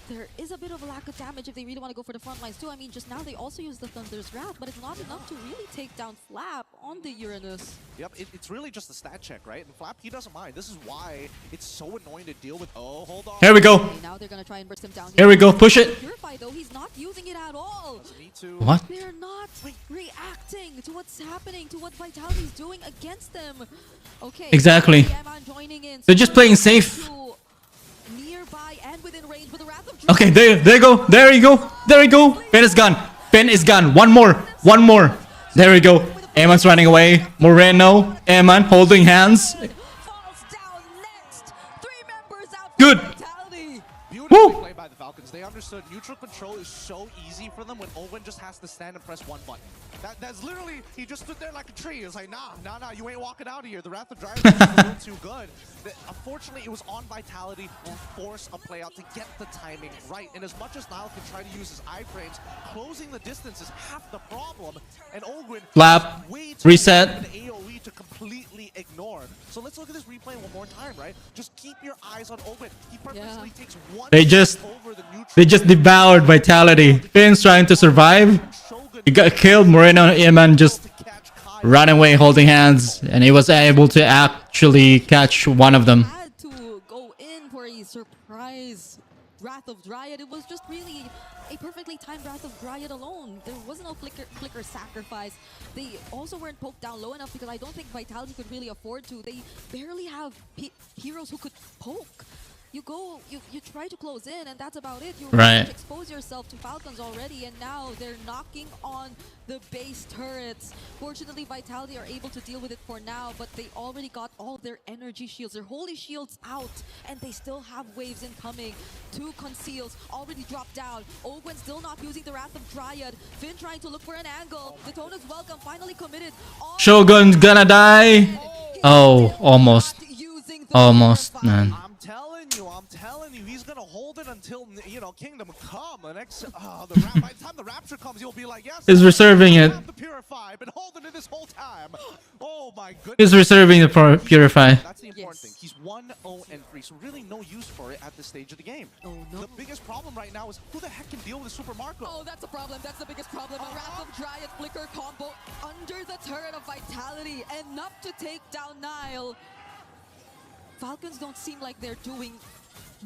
there is a bit of a lack of damage if they really want to go for the front lines too. I mean, just now they also use the Thunder's Wrath, but it's not enough to really take down Flap on the Uranus. Yep, it's really just a stat check, right? And Flap, he doesn't mind. This is why it's so annoying to deal with. Oh, hold on. Here we go. Okay, now they're gonna try and burst him down. Here we go. Push it. Purify though, he's not using it at all. Need to. What? They're not reacting to what's happening, to what Vitality's doing against them. Okay. Exactly. Eman joining in. They're just playing safe. Nearby and within range, but the Wrath of Okay, there you go. There you go. There you go. Pen is gone. Pen is gone. One more. One more. There we go. Eman's running away. Moreno. Eman holding hands. falls down next. 3 members out. Good. Vitality. Beautifully Woo! played by the Falcons. They understood neutral control is so easy for them when Owen just has to stand and press one button. That's literally, he just stood there like a tree. It's like, nah, you ain't walking out of here. The Wrath of Drivers is a little too good. Unfortunately, it was on Vitality to force a play out to get the timing right. And as much as Niall can try to use his iframes, closing the distance is half the problem. And Owen Flap. Reset. an AoE to completely ignore. So let's look at this replay one more time, right? Just keep your eyes on Owen. He purposely takes one They just over the neutral. They just devoured Vitality. Finn's trying to survive. He got killed. Moreno and Eman just ran away holding hands, and he was able to actually catch one of them. Had to go in for a surprise Wrath of Dryad. It was just really a perfectly timed Wrath of Dryad alone. There was no flicker sacrifice. They also weren't poked down low enough because I don't think Vitality could really afford to. They barely have heroes who could poke. You try to close in, and that's about it. You Right. expose yourself to Falcons already, and now they're knocking on the base turrets. Fortunately, Vitality are able to deal with it for now, but they already got all their energy shields, their holy shields out, and they still have waves incoming. 2 conceals already dropped down. Ogwen still not using the Wrath of Dryad. Finn trying to look for an angle. The Detona's welcome, finally committed. Shogun's gonna die. Oh, almost. Almost, man. I'm telling you, he's gonna hold it until, you know, Kingdom Come. The next, by the time the Rapture comes, you'll be like, yes. He's reserving it. The Purify, been holding it this whole time. Oh my goodness. He's reserving the Purify. That's the important thing. He's 1-0-3, so really no use for it at this stage of the game. Oh no. The biggest problem right now is who the heck can deal with Super Marco? Oh, that's a problem. That's the biggest problem. A Wrath of Dryad flicker combo under the turret of Vitality, enough to take down Nile. Falcons don't seem like they're doing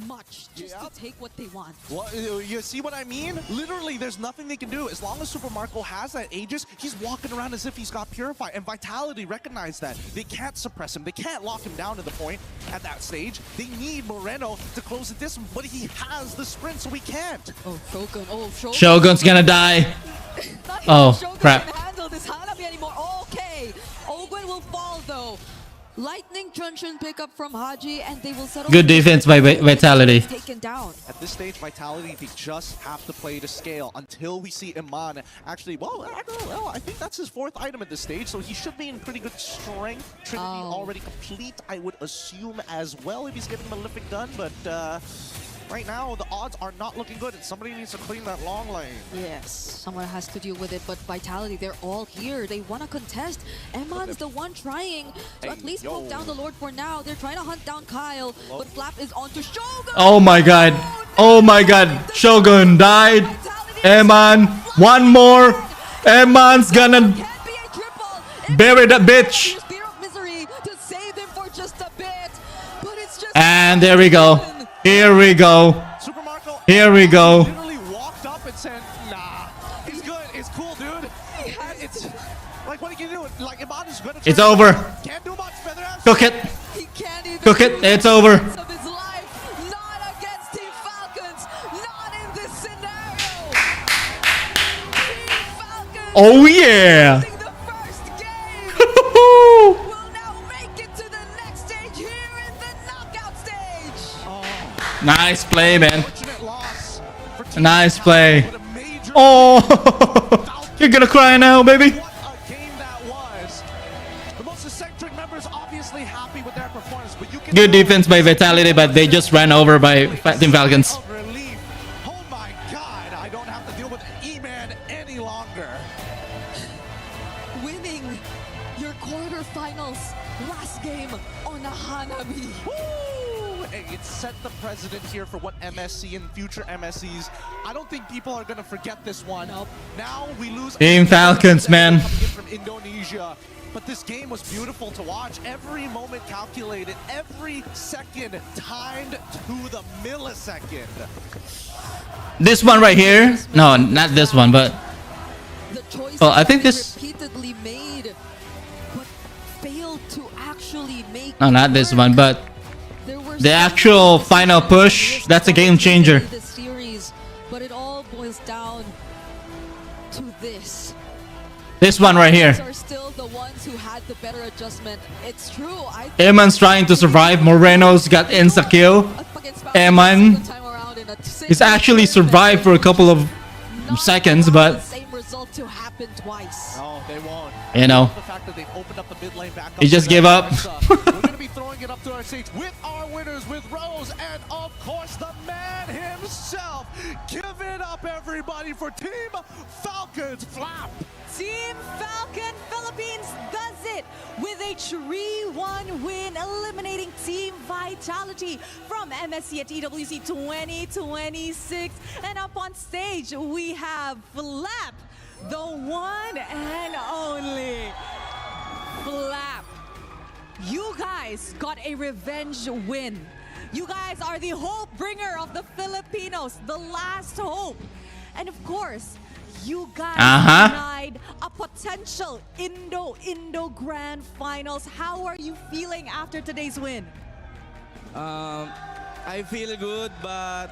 much just to take what they want. Well, you see what I mean? Literally, there's nothing they can do. As long as Super Marco has that Aegis, he's walking around as if he's got Purify. And Vitality recognize that. They can't suppress him. They can't lock him down to the point at that stage. They need Moreno to close the distance, but he has the sprint, so he can't. Oh, Shogun. Oh, Shogun. Shogun's gonna die. Oh, Shogun crap. can't handle this Hanabi anymore. Okay. Ogwen will fall, though. Lightning Truncheon pickup from Haji, and they will settle. Good defense by Vitality. Taken down. At this stage, Vitality, they just have to play to scale until we see Iman actually, well, I don't know, I think that's his 4th item at this stage, so he should be in pretty good strength. Trinity already complete, I would assume, as well, if he's getting Malefic done, but right now, the odds are not looking good, and somebody needs to clean that long lane. Yes, someone has to deal with it, but Vitality, they're all here. They want to contest. Eman's the one trying to at least poke down the Lord for now. They're trying to hunt down Kyle, but Flap is onto Shogun. Oh my god. Oh my god. Shogun died. Eman. One more. Eman's gonna bury that bitch. And there we go. Here we go. Here we go. Literally walked up and said, nah, he's good, it's cool, dude. It's like, what can you do? Like, Iman is gonna It's over. Can't do much, Featherhouse. Cook it. He can't even Cook it. It's over. of his life. Not against Team Falcons. Not in this scenario. Team Falcons. Oh yeah. The first game will now make it to the next stage here in the knockout stage. Nice play, man. Fortunate loss for Team Nice Falcons, play. but a major Oh, you're gonna cry now, baby. What a game that was. The most eccentric members obviously happy with their performance, but you can Good defense by Vitality, but they just ran over by Team Falcons. of relief. Oh my god, I don't have to deal with E-Man any longer. Winning your quarterfinals last game on a Hanabi. Woo! Hey, It set the precedent here for what MSC and future MSCs. I don't think people are gonna forget this one. Now we lose Team Falcons, man. from Indonesia. But this game was beautiful to watch. Every moment calculated, every second timed to the millisecond. This one right here. No, not this one, but The choice well, I think this. repeatedly made, but failed to actually make. No, not this work. one, but There were the so actual many final push. That's a game changer. this series, but it all boils down to this. This one right here. Are still the ones who had the better adjustment. It's true. Eman's trying to survive. Moreno's got insta kill. Eman is actually survived for a couple of seconds, but same result to happen twice. No, they won't. you know, The fact that they've opened up the mid lane back up he just to gave up. We're gonna be throwing it up to our seats with our winners, with Rose, and of course the man himself. Give it up, everybody, for Team Falcons. Flap. Team Falcon Philippines does it with a 3-1 win, eliminating Team Vitality from MSC at EWC 2026. And up on stage, we have Flap, the one and only Flap. You guys got a revenge win. You guys are the hope bringer of the Filipinos, the last hope. And of course, you guys denied a potential Indo Grand Finals. How are you feeling after today's win? I feel good, but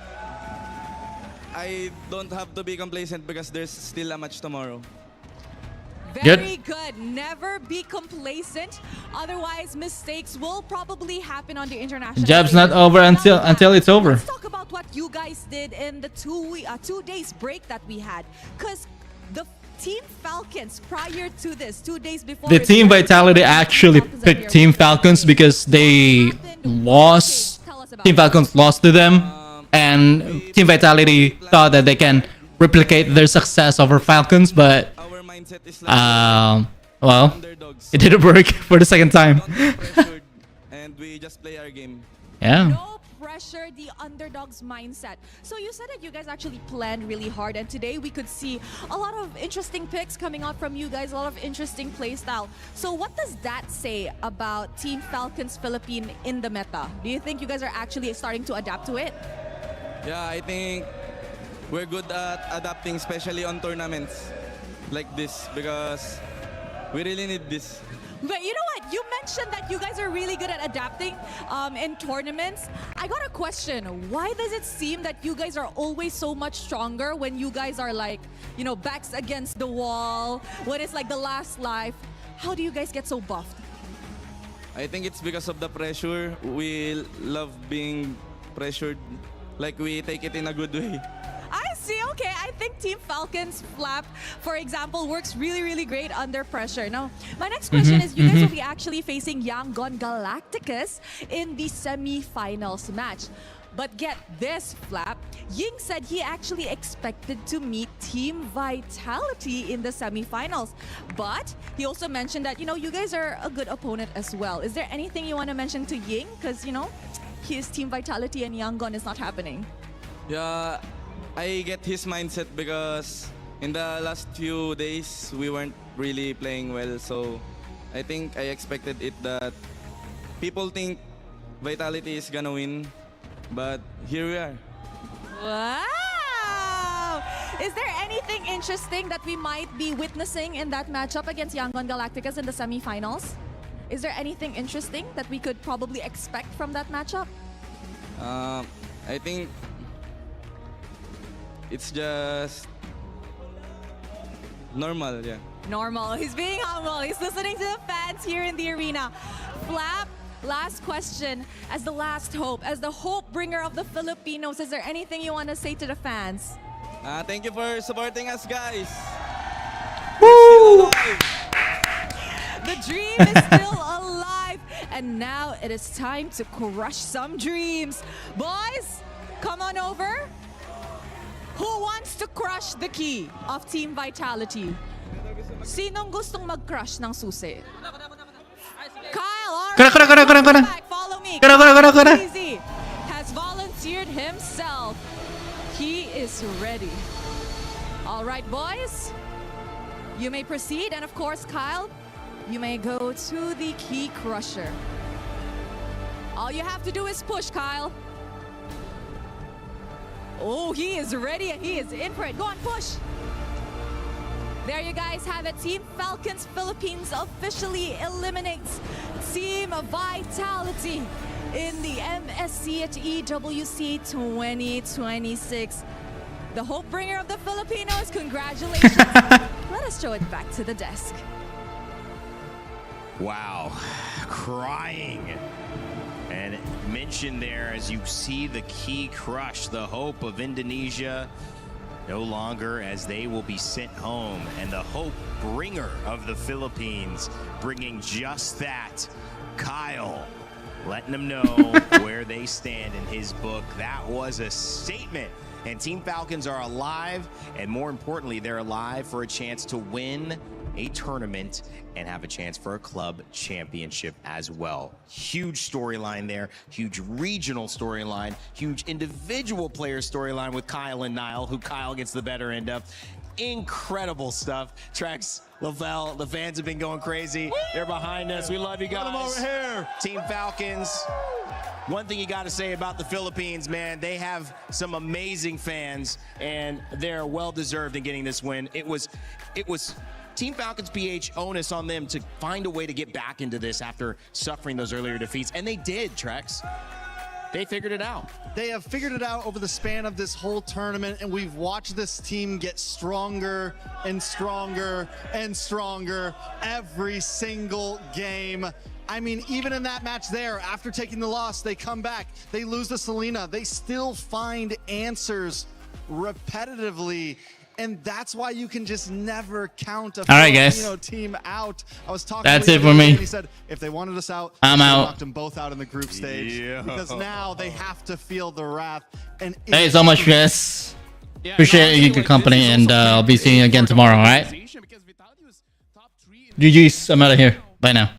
I don't have to be complacent because there's still a match tomorrow. Very good. Never be complacent. Otherwise, mistakes will probably happen on the international. Job's not over until it's over. Let's talk about what you guys did in the 2 days break that we had. Because the Team Falcons, prior to this, 2 days before... The Team Vitality actually picked Team Falcons because they lost. Team Falcons lost to them, and Team Vitality thought that they can replicate their success over Falcons, but well, it didn't work for the second time. And we just play our game. Yeah. No pressure, the underdog's mindset. So you said that you guys actually planned really hard, and today we could see a lot of interesting picks coming out from you guys, a lot of interesting playstyle. So what does that say about Team Falcons Philippine in the meta? Do you think you guys are actually starting to adapt to it? Yeah, I think we're good at adapting, especially on tournaments like this, because we really need this. But you know what? You mentioned that you guys are really good at adapting in tournaments. I got a question. Why does it seem that you guys are always so much stronger when you guys are like, you know, backs against the wall, when it's like the last life? How do you guys get so buffed? I think it's because of the pressure. We love being pressured. Like, we take it in a good way. I see. Okay, I think Team Falcons Flap, for example, works really, really great under pressure. Now, my next question is, you guys will be actually facing Yangon Galacticus in the semi-finals match. But get this, Flap. Ying said he actually expected to meet Team Vitality in the semi-finals. But he also mentioned that, you know, you guys are a good opponent as well. Is there anything you want to mention to Ying? Because, you know, his Team Vitality and Yangon is not happening. Yeah, I get his mindset because in the last few days, we weren't really playing well. So I think I expected it that people think Vitality is gonna win. But here we are. Wow! Is there anything interesting that we might be witnessing in that matchup against Yangon Galacticus in the semifinals? Is there anything interesting that we could probably expect from that matchup? I think it's just normal, yeah. Normal. He's being humble. He's listening to the fans here in the arena. Flap, last question. As the last hope, as the hope bringer of the Filipinos, is there anything you want to say to the fans? Thank you for supporting us, guys. Woo! The dream is still alive. And now it is time to crush some dreams. Boys, come on over. Who wants to crush the key of Team Vitality? Sinong gustong mag-crush ng susi? Kyle, all right. Follow me. Easy. cheered himself. He is ready. All right, boys. You may proceed. And of course, Kyle, you may go to the Key Crusher. All you have to do is push, Kyle. Oh, he is ready and he is in for it. Go on, push. There you guys have it. Team Falcons Philippines officially eliminates Team Vitality in the MSC at EWC 2026. The hope bringer of the Filipinos, congratulations. Let us show it back to the desk. Wow, crying. And mentioned there as you see the Key Crush, the hope of Indonesia no longer, as they will be sent home, and the hope bringer of the Philippines bringing just that. Kyle letting them know where they stand in his book. That was a statement. And Team Falcons are alive, and more importantly, they're alive for a chance to win a tournament and have a chance for a club championship as well. Huge storyline there, huge regional storyline, huge individual player storyline with Kyle and Niall, who Kyle gets the better end of. Incredible stuff. Trex, Lavelle, the fans have been going crazy. They're behind us. We love you guys. Put them over here. Team Falcons. One thing you got to say about the Philippines, man, they have some amazing fans, and they're well-deserved in getting this win. It was Team Falcons PH onus on them to find a way to get back into this after suffering those earlier defeats, and they did, Trex. They figured it out. They have figured it out over the span of this whole tournament, and we've watched this team get stronger and stronger and stronger every single game. I mean, even in that match there, after taking the loss, they come back, they lose to Selena, they still find answers repetitively. And that's why you can just never count a Filipino team out. I was talking that's to it for me. And he said, if they wanted us out, I'm out. knocked them both out in the group stage. Yeah. Because now they have to feel the wrath. And Thank you so much, Chris. Appreciate your company, and I'll be seeing you again tomorrow, all right? GG's, I'm out of here. Bye now.